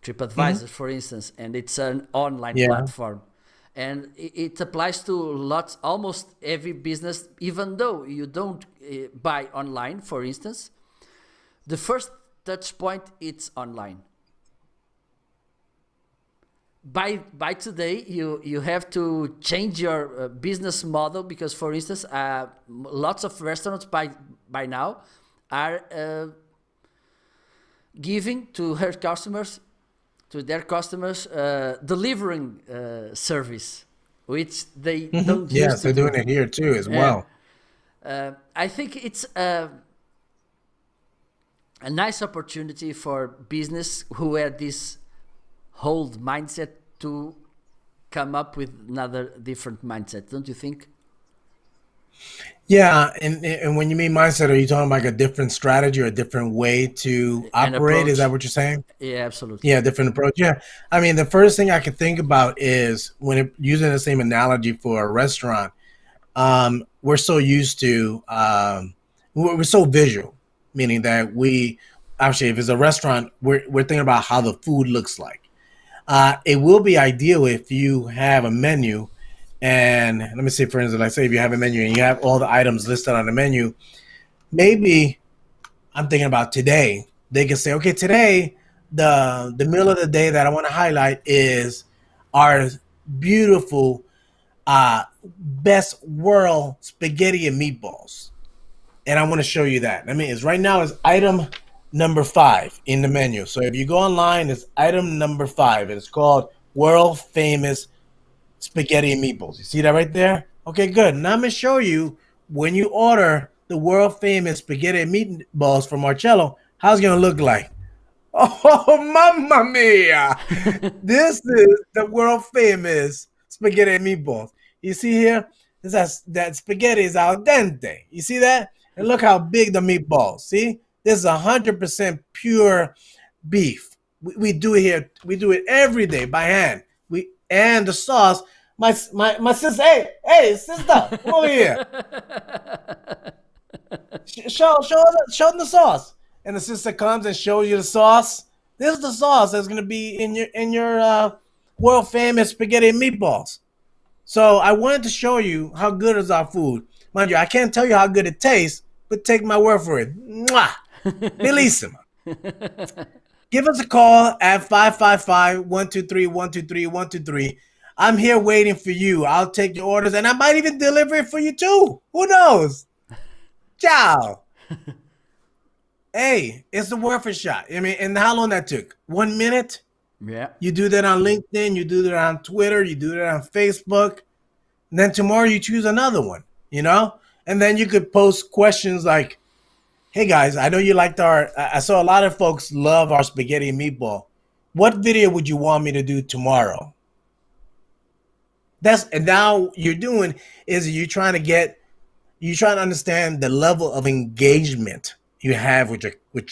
TripAdvisor, for instance, and it's an online Yeah. platform. And it applies to lots, almost every business, even though you don't buy online, for instance. The first touch point, it's online. By today you have to change your business model, because for instance lots of restaurants by now are giving to their customers delivering service, which they Hmm. don't Yes, used to they're doing do. it here too as Yeah. well. I think it's a nice opportunity for business who had this whole mindset to come up with another different mindset, don't you think? Yeah, and when you mean mindset, are you talking about like a different strategy or a different way to An operate? Is that approach. what you're saying? Yeah, absolutely. Yeah, different approach. Yeah. I mean, the first thing I can think about is using the same analogy for a restaurant, we're so used to, we're so visual, meaning that we, actually, if it's a restaurant, we're thinking about how the food looks like. It will be ideal if you have a menu. And let me say, for instance, like say if you have a menu and you have all the items listed on the menu, maybe I'm thinking about today. They can say, okay, today the meal of the day that I want to highlight is our beautiful best world spaghetti and meatballs, and I want to show you that. I mean, it's right now is item number 5 in the menu. So if you go online, it's item number 5. It's called world famous spaghetti and meatballs. You see that right there? Okay, good. Now I'm gonna show you when you order the world famous spaghetti and meatballs from Marcello, how it's gonna look like. Oh, mamma mia! This is the world famous spaghetti and meatballs. You see here? That spaghetti is al dente. You see that? And look how big the meatballs. See? This is 100% pure beef. We do it here. We do it every day by hand. We and the sauce. My sister. Hey sister, come over here. Show them the sauce. And the sister comes and shows you the sauce. This is the sauce that's gonna be in your world famous spaghetti and meatballs. So I wanted to show you how good is our food. Mind you, I can't tell you how good it tastes, but take my word for it. Mwah! Bellissima. Give us a call at 555-123-123-123. I'm here waiting for you. I'll take your orders, and I might even deliver it for you too. Who knows? Ciao. Hey, it's the worth a shot. I mean, and how long that took? 1 minute? Yeah. You do that on LinkedIn, you do that on Twitter, you do that on Facebook. And then tomorrow you choose another one, And then you could post questions like, hey guys, I know you liked I saw a lot of folks love our spaghetti and meatball. What video would you want me to do tomorrow? And now you're doing is you're trying to understand the level of engagement you have with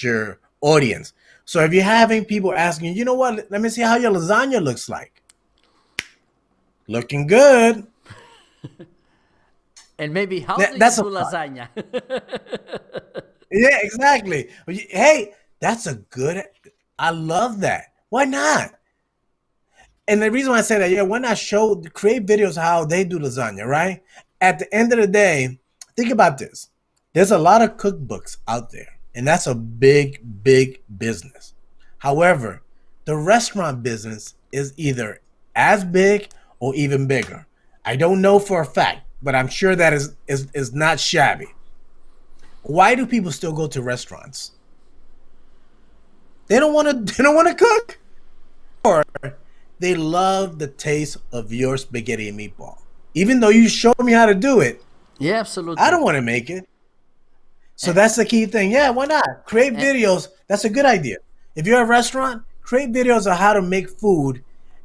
your audience. So if you're having people asking, you know what, let me see how your lasagna looks like. Looking good. And maybe how do you do lasagna? Yeah, exactly. Hey, I love that. Why not? And the reason why I say that, yeah, why not create videos how they do lasagna, right? At the end of the day, think about this. There's a lot of cookbooks out there, and that's a big, big business. However, the restaurant business is either as big or even bigger. I don't know for a fact, but I'm sure that is not shabby. Why do people still go to restaurants? They don't want to cook, or they love the taste of your spaghetti and meatball. Even though you showed me how to do it, yeah, absolutely. I don't want to make it. So that's the key thing. Yeah, why not? Create videos. That's a good idea. If you're a restaurant, create videos of how to make food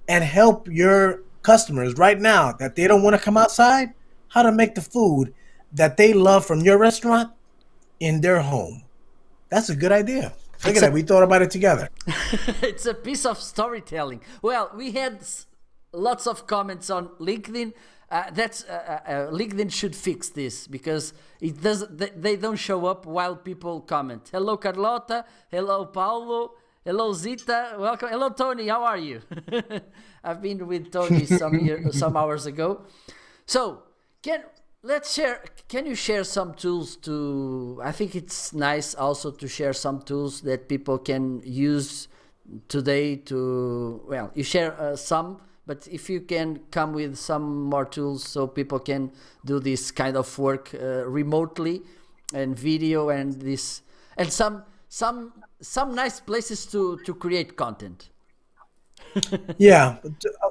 and help your customers right now that they don't want to come outside, how to make the food that they love from your restaurant in their home. That's a good idea. Look at that. We thought about it together. It's a piece of storytelling. Well, we had lots of comments on LinkedIn. LinkedIn should fix this because it doesn't. They don't show up while people comment. Hello, Carlota. Hello, Paulo. Hello, Zita. Welcome. Hello, Tony. How are you? I've been with Tony some hours ago. So can you share some tools I think it's nice also to share some tools that people can use today you share some, but if you can come with some more tools so people can do this kind of work remotely and video and some nice places to create content. Yeah.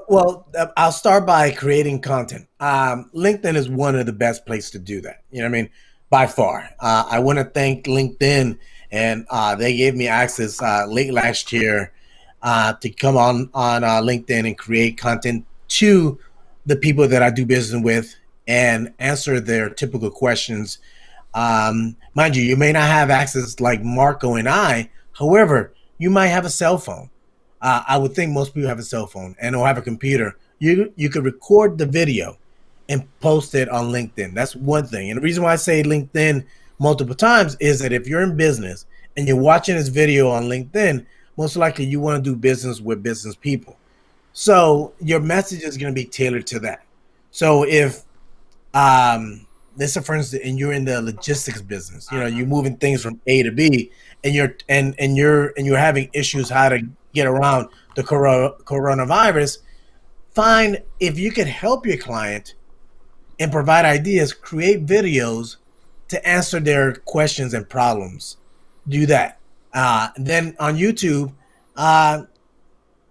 Well, I'll start by creating content. LinkedIn is one of the best places to do that. You know what I mean? By far. I want to thank LinkedIn, and they gave me access late last year to come on LinkedIn and create content to the people that I do business with and answer their typical questions. Mind you may not have access like Marco and I. However, you might have a cell phone. I would think most people have a cell phone and or have a computer. You could record the video and post it on LinkedIn. That's one thing. And the reason why I say LinkedIn multiple times is that if you're in business and you're watching this video on LinkedIn, most likely you want to do business with business people. So your message is going to be tailored to that. So if let's say, for instance, and you're in the logistics business, you're moving things from A to B, and you're having issues how to get around the coronavirus. Find if you can help your client and provide ideas, create videos to answer their questions and problems. Do that. And then on YouTube,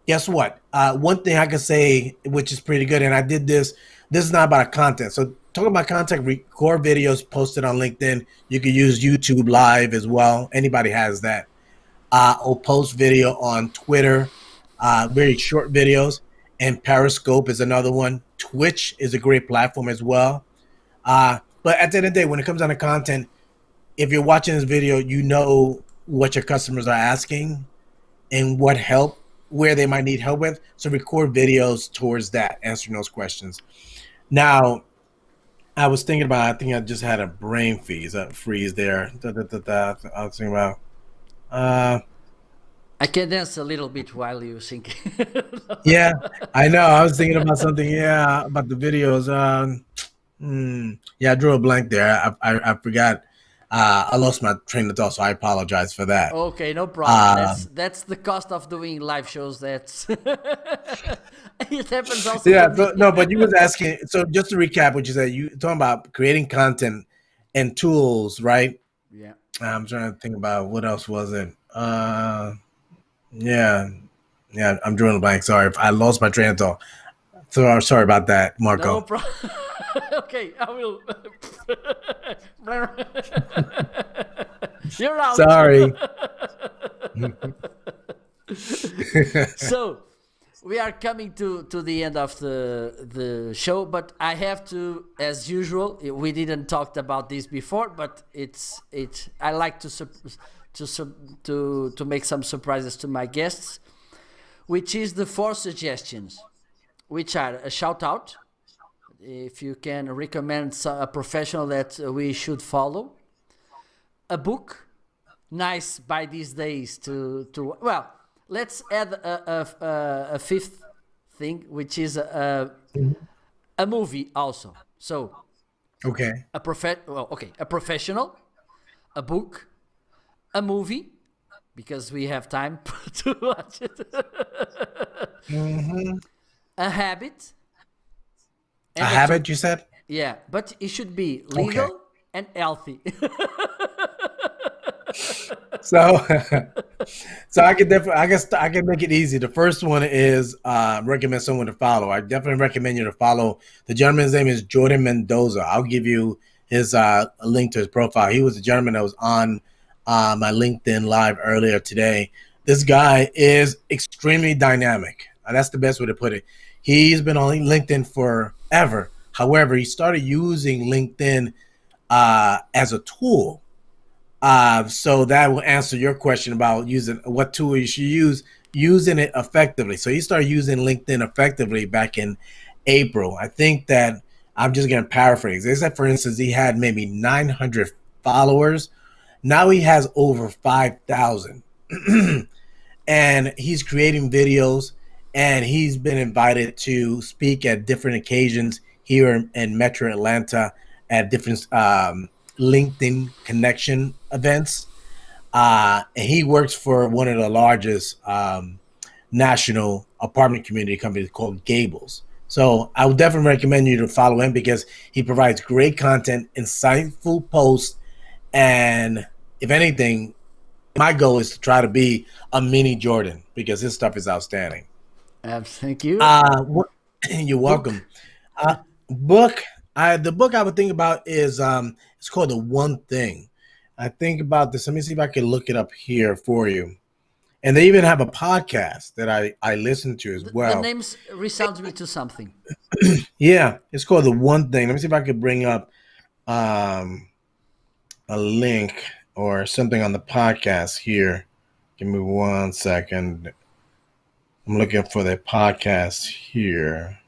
guess what? One thing I can say, which is pretty good, and I did this. This is not about content. So talking about content, record videos, post it on LinkedIn. You can use YouTube Live as well. Anybody has that. Or post video on Twitter, very short videos. And Periscope is another one. Twitch is a great platform as well. But at the end of the day, when it comes down to content, if you're watching this video, you know what your customers are asking and where they might need help with. So record videos towards that, answering those questions. Now, I was thinking about, I think I just had a brain freeze there. I was thinking about, I can dance a little bit while you think. Yeah, I know. I was thinking about something. Yeah, about the videos. Yeah, I drew a blank there. I forgot. I lost my train of thought, so I apologize for that. Okay, no problem. Uh, That's the cost of doing live shows. That's it happens also to yeah, me. so, no, but you was asking. So just to recap, what you said, you talking about creating content and tools, right? Yeah. I'm trying to think about what else was it. Yeah, yeah, I'm drawing a blank. Sorry, I lost my train of thought. So sorry about that, No Marco. problem. Okay, I will. You're out. Sorry. So we are coming to the end of the show, but I have to, as usual, we didn't talked about this before, but it's I like to make some surprises to my guests, which is the four suggestions, which are a shout out, if you can recommend a professional that we should follow, a book, nice by these days to well, let's add a fifth thing, which is a movie also. So Okay. a professional, a book, a movie, because we have time to watch it, Hmm. a habit, A and a habit, you said? yeah, but it should be Okay. legal and healthy. So, so I could definitely, I guess I can make it easy. The first one is recommend someone to follow. I definitely recommend you to follow. The gentleman's name is Jordan Mendoza. I'll give you his a link to his profile. He was a gentleman that was on my LinkedIn live earlier today. This guy is extremely dynamic. That's the best way to put it. He's been on LinkedIn forever. However, he started using LinkedIn as a tool. So that will answer your question about using what tool you should use, using it effectively. So he started using LinkedIn effectively back in April. I think that I'm just going to paraphrase. They said, for instance, he had maybe 900 followers. Now he has over 5,000. And he's creating videos, and he's been invited to speak at different occasions here in Metro Atlanta at different LinkedIn connection events. And he works for one of the largest national apartment community companies called Gables. So I would definitely recommend you to follow him because he provides great content, insightful posts, and if anything, my goal is to try to be a mini Jordan because his stuff is outstanding. Thank you. Uh, you're Book. welcome. Uh, book. The book I would think about is it's called The One Thing. I think about this. Let me see if I can look it up here for you. And they even have a podcast that I listen to as The well. names resounds me to something. Yeah, it's called The One Thing. Let me see if I could bring up um, a link or something on the podcast here. Give me 1 second. I'm looking for the podcast here.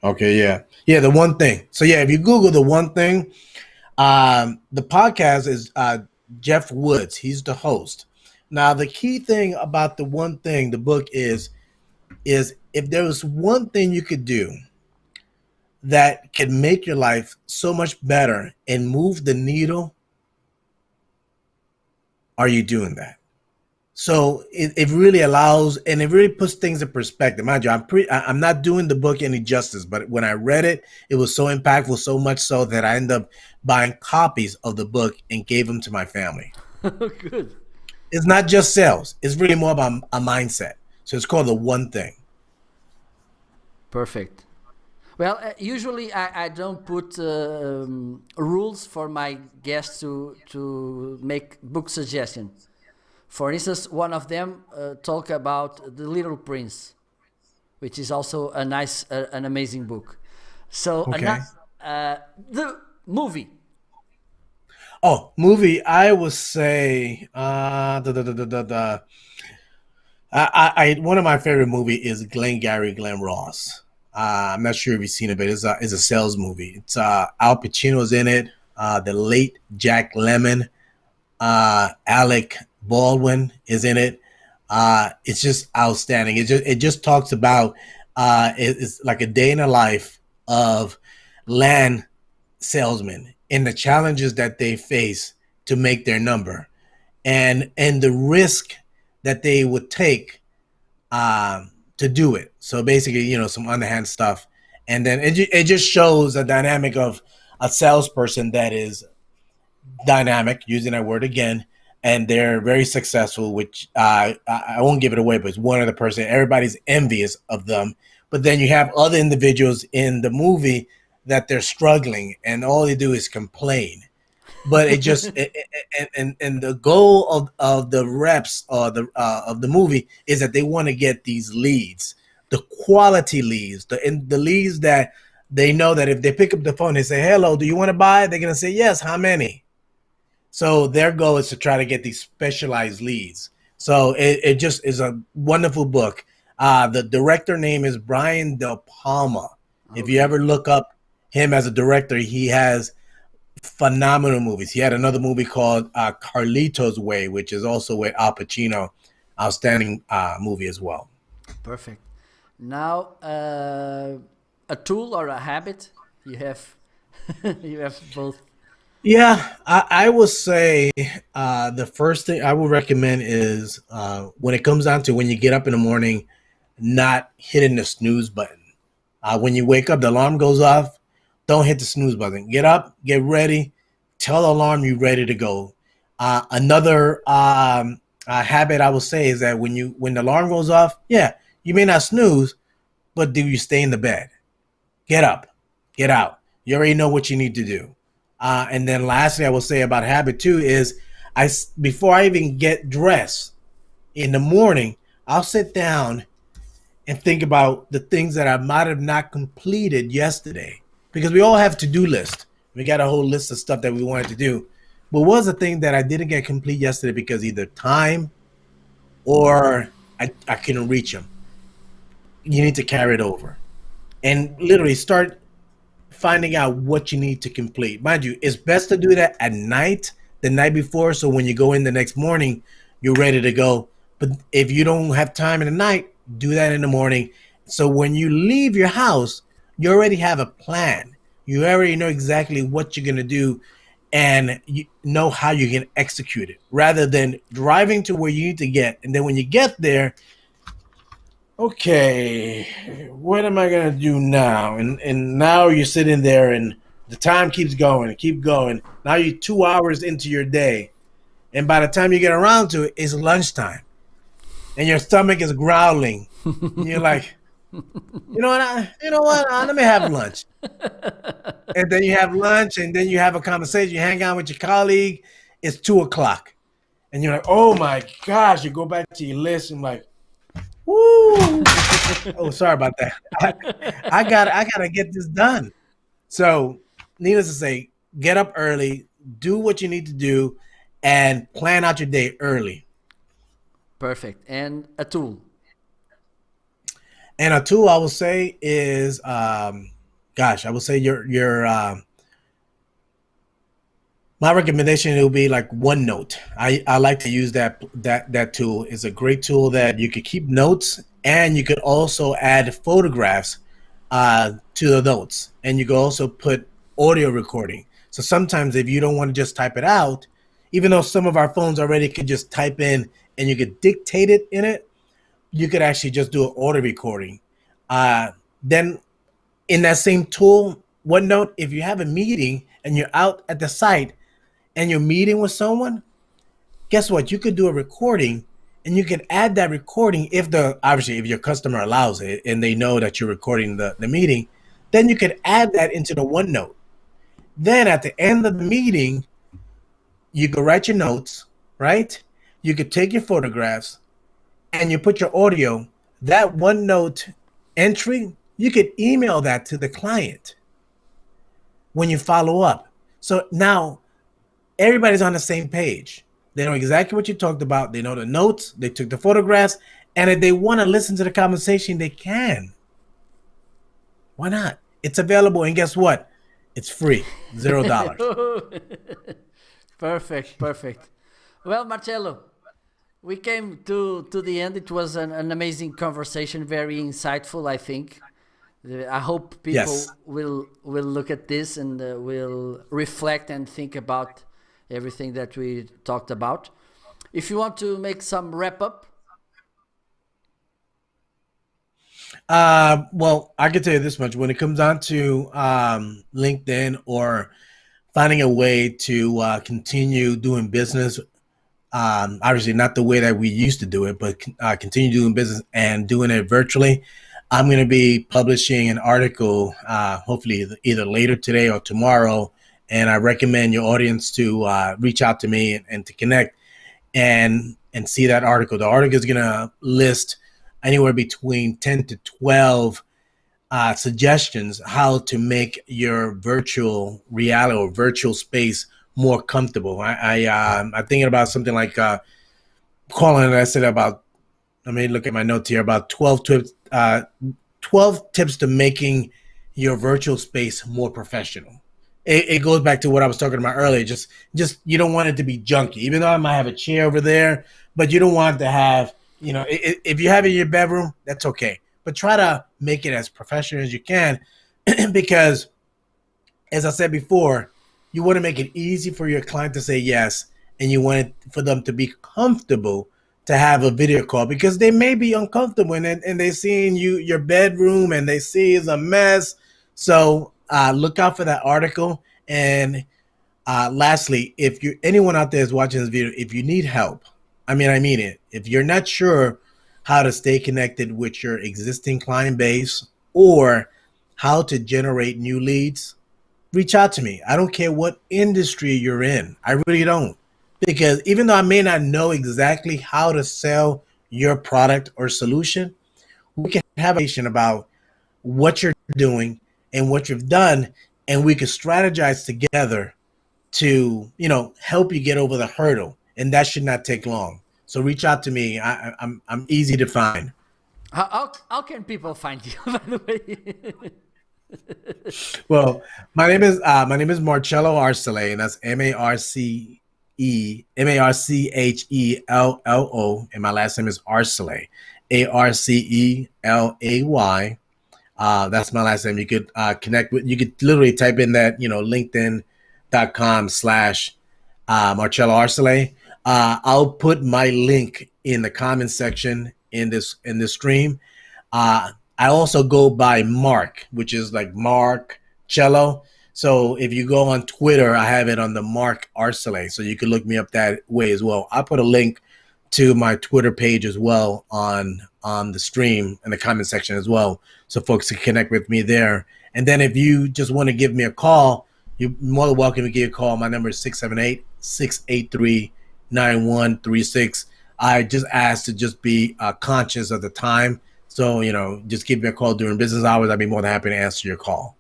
Okay, yeah. Yeah, The One Thing. So yeah, if you Google The One Thing, the podcast is Jeff Woods. He's the host. Now, the key thing about The One Thing, the book is if there was one thing you could do that could make your life so much better and move the needle, are you doing that? So it really allows and it really puts things in perspective. Mind you, I'm not doing the book any justice, but when I read it, it was so impactful, so much so that I ended up buying copies of the book and gave them to my family. Good. It's not just sales; it's really more about a mindset. So it's called The One Thing. Perfect. Well, usually I don't put rules for my guests to make book suggestion. For instance, one of them talk about The Little Prince, which is also a nice, an amazing book. So, Okay. the movie. Oh, movie. I would say one of my favorite movie is Glengarry Glen Ross. I'm not sure if you've seen it, but it's a sales movie. It's Al Pacino's in it. The late Jack Lemmon, Alec Baldwin is in it. It's just outstanding. It just talks about it's like a day in the life of land salesman and the challenges that they face to make their number, and the risk that they would take to do it. So basically, some underhand stuff, and then it just shows a dynamic of a salesperson that is dynamic, using that word again, and they're very successful. Which I won't give it away, but it's one of the person everybody's envious of them. But then you have other individuals in the movie that they're struggling, and all they do is complain. But it just and the goal of the reps or the of the movie is that they want to get these leads, the quality leads, the leads that they know that if they pick up the phone and say, "Hello, do you want to buy?" They're gonna say, "Yes." How many? So their goal is to try to get these specialized leads. So it just is a wonderful book. The director name is Brian De Palma. If you Okay. ever look up him as a director, he has phenomenal movies. He had another movie called Carlito's Way, which is also with Al Pacino. Outstanding movie as well. Perfect. Now, a tool or a habit you have, you have both. Yeah, I would say the first thing I would recommend is when it comes down to when you get up in the morning, not hitting the snooze button. When you wake up, the alarm goes off. Don't hit the snooze button. Get up, get ready. Tell the alarm you're ready to go. Another habit I would say is that when the alarm goes off, yeah, you may not snooze, but do you stay in the bed? Get up, get out. You already know what you need to do. And then lastly, I will say about habit two is before I even get dressed in the morning, I'll sit down and think about the things that I might have not completed yesterday. Because we all have to-do lists. We got a whole list of stuff that we wanted to do. But what was the thing that I didn't get complete yesterday because either time or I couldn't reach them? You need to carry it over. And literally start finding out what you need to complete. Mind you, it's best to do that at night, the night before, so when you go in the next morning, you're ready to go. But if you don't have time in the night, do that in the morning. So when you leave your house, you already have a plan. You already know exactly what you're going to do and you know how you can execute it rather than driving to where you need to get. And then when you get there, okay, what am I gonna do now? And now you're sitting there and the time keeps going and keep going. Now you're 2 hours into your day. And by the time you get around to it, it's lunchtime. And your stomach is growling. And you're like, you know what? Let me have lunch. And then you have lunch and then you have a conversation, you hang out with your colleague, it's 2 o'clock. And you're like, oh my gosh, you go back to your list and like, woo. Oh, sorry about that. I gotta get this done. So, needless to say, get up early, do what you need to do, and plan out your day early. Perfect. And a tool. And a tool I will say is, gosh, I will say your my recommendation will be like OneNote. I like to use that tool. It's a great tool that you could keep notes and you could also add photographs to the notes, and you could also put audio recording. So sometimes if you don't want to just type it out, even though some of our phones already could just type in and you could dictate it in it, you could actually just do an audio recording. Then in that same tool, OneNote, if you have a meeting and you're out at the site and you're meeting with someone, guess what? You could do a recording and you can add that recording if obviously if your customer allows it and they know that you're recording the meeting, then you could add that into the OneNote. Then at the end of the meeting, you could write your notes, right? You could take your photographs and you put your audio. That OneNote entry, you could email that to the client when you follow up. So now everybody's on the same page. They know exactly what you talked about. They know the notes. They took the photographs. And if they want to listen to the conversation, they can. Why not? It's available. And guess what? It's free. $0. Perfect, perfect. Well, Marcello, we came to the end. It was an amazing conversation, very insightful, I think. I hope Yes. people will look at this and will reflect and think about everything that we talked about. If you want to make some wrap up, Well, I can tell you this much: when it comes down to LinkedIn or finding a way to continue doing business, obviously not the way that we used to do it, but continue doing business and doing it virtually. I'm going to be publishing an article, hopefully either later today or tomorrow, and I recommend your audience to reach out to me and to connect and see that article. The article is going to list anywhere between 10 to 12 suggestions how to make your virtual reality or virtual space more comfortable. I'm thinking about something like calling it. I said about. Let me look at my notes here. About 12 tips. 12 tips to making your virtual space more professional. It goes back to what I was talking about earlier. Just you don't want it to be junky. Even though I might have a chair over there, but you don't want it to have. If you have it in your bedroom, that's okay. But try to make it as professional as you can, because as I said before, you want to make it easy for your client to say yes, and you want it for them to be comfortable to have a video call because they may be uncomfortable and they seeing your bedroom and they see it's a mess. So look out for that article. And lastly, if you anyone out there is watching this video, if you need help, I mean it. If you're not sure how to stay connected with your existing client base or how to generate new leads, reach out to me. I don't care what industry you're in. I really don't. Because even though I may not know exactly how to sell your product or solution, we can have a conversation about what you're doing and what you've done, and we can strategize together to, help you get over the hurdle. And that should not take long. So reach out to me. I'm easy to find. how can people find you? By the way, Well, my name is Marcello Arcele, and that's Marchello, and my last name is Arcele, Arcelay. That's my last name. You could connect with. You could literally type in that LinkedIn.com/ Marcello Arcele. I'll put my link in the comment section in this stream. I also go by Mark, which is like Mark Cello. So if you go on Twitter, I have it on the Mark Arcele. So you can look me up that way as well. I'll put a link to my Twitter page as well on the stream in the comment section as well, so folks can connect with me there. And then if you just want to give me a call, you're more than welcome to give a call. My number is 678-683-9136. I just ask to just be conscious of the time. So, just give me a call during business hours. I'd be more than happy to answer your call.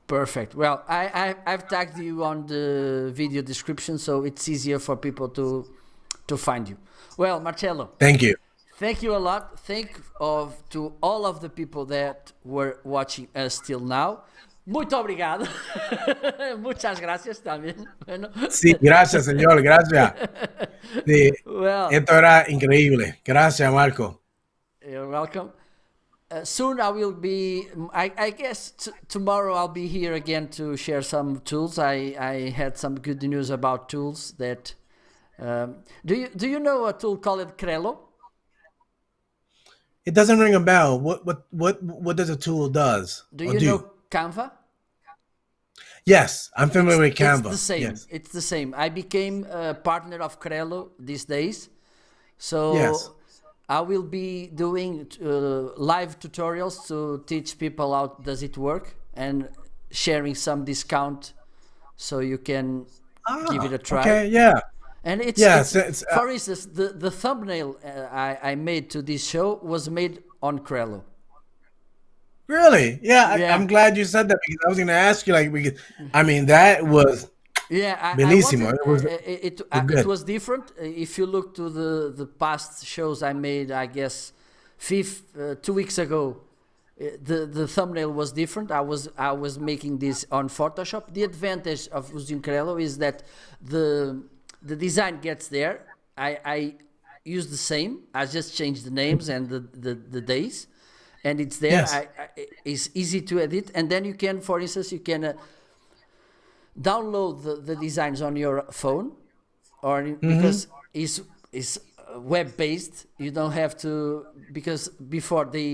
perfect. Well, I've tagged you on the video description, so it's easier for people to find you. Well, Marcello, Thank you. thank you a lot. To all of the people that were watching us till now. Muito obrigado. Muchas gracias también. Bueno. Sí, gracias, señor. Gracias. Sí, Well, esto era increíble. Gracias, Marco. you're welcome. Soon I will be. I guess tomorrow I'll be here again to share some tools. I had some good news about tools that. Do you know a tool called Crello? It doesn't ring a bell. What does a tool does Do or you do? know Canva? Yes, I'm familiar with It's Canva. the same. Yes. It's the same. I became a partner of Crello these days, Yes. so I will be doing live tutorials to teach people how does it work and sharing some discount so you can give it a try. Okay. Yeah. And it's Yes. It's for instance the thumbnail I made to this show was made on Crello. really. Yeah. Yeah, I'm glad you said that because I was going to ask you. That was yeah. I bellissimo. wanted It was it good. was different. If you look to the past shows I made, I guess 2 weeks ago, the thumbnail was different. I was making this on Photoshop. The advantage of using Crello is that the design gets there. I use the same. I just change the names and the days, and it's there. Yes. It's easy to edit, and then you can, for instance, you can download the designs on your phone, or Mm-hmm. because is web based. You don't have to, because before the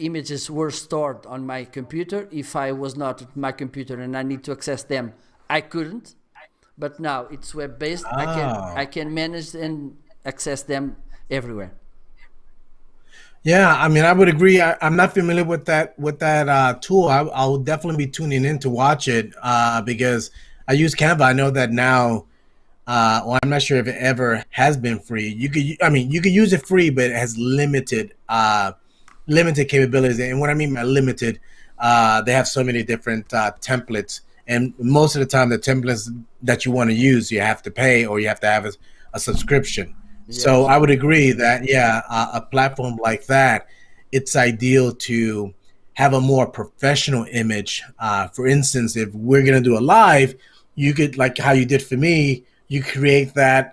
images were stored on my computer. If I was not at my computer and I need to access them, I couldn't. But now it's web based. I Oh. can manage and access them everywhere. Yeah, I mean, I would agree. I'm not familiar with that tool. I'll definitely be tuning in to watch it because I use Canva. I know that now. Well, I'm not sure if it ever has been free. I mean, you could use it free, but it has limited capabilities. And what I mean by limited, they have so many different templates, and most of the time, the templates that you want to use, you have to pay or you have to have a subscription. So Yes, I would agree that yeah, a platform like that, it's ideal to have a more professional image. For instance, if we're gonna do a live, you could like how you did for me. You create that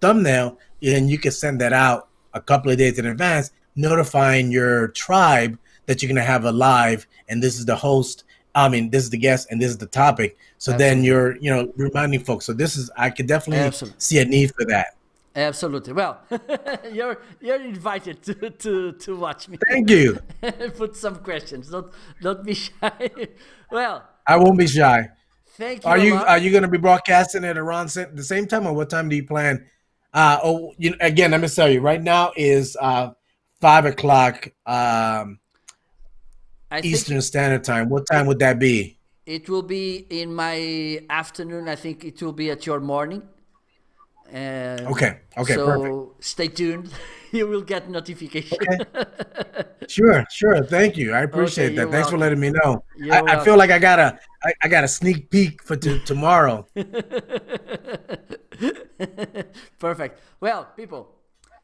thumbnail, and you can send that out a couple of days in advance, notifying your tribe that you're gonna have a live, and this is the host. I mean, this is the guest, and this is the topic. So then absolutely, you're, reminding folks. So this is, I could definitely absolutely. see a need for that. Absolutely. Well, you're invited to watch me. Thank you. Put some questions. Don't be shy. Well, I won't be shy. thank Are you a you are lot. you going to be broadcasting it around the same time, or what time do you plan? Again, let me tell you. Right now is 5 o'clock I think Eastern Standard Time. What time would that be? it will be in my afternoon. I think it will be at your morning. Okay. Okay. Perfect. So stay tuned. You will get notification. Okay. Sure. Sure. Thank you. I Okay, appreciate you're that. Thanks for welcome. letting me know. I, You're I feel welcome. like I got a sneak peek for tomorrow. Perfect. Well, people,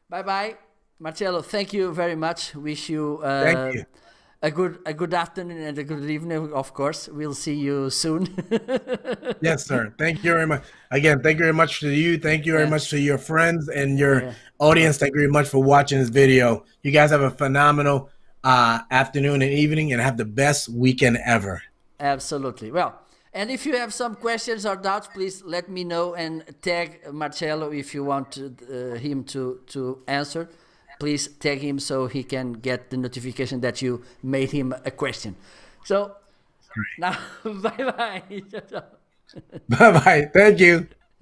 bye bye. Marcello, thank you very much. Wish you Thank you. a good afternoon and a good evening. Of course, we'll see you soon. Yes, sir. Thank you very much. Again, thank you very much to you. Thank you very Yeah, much to your friends and your yeah, audience. perfect. Thank you very much for watching this video. You guys have a phenomenal afternoon and evening, and have the best weekend ever. Absolutely. Well, and if you have some questions or doubts, please let me know and tag Marcello if you want him to answer. Please tag him so he can get the notification that you made him a question. So now, bye bye. Bye bye. Thank you.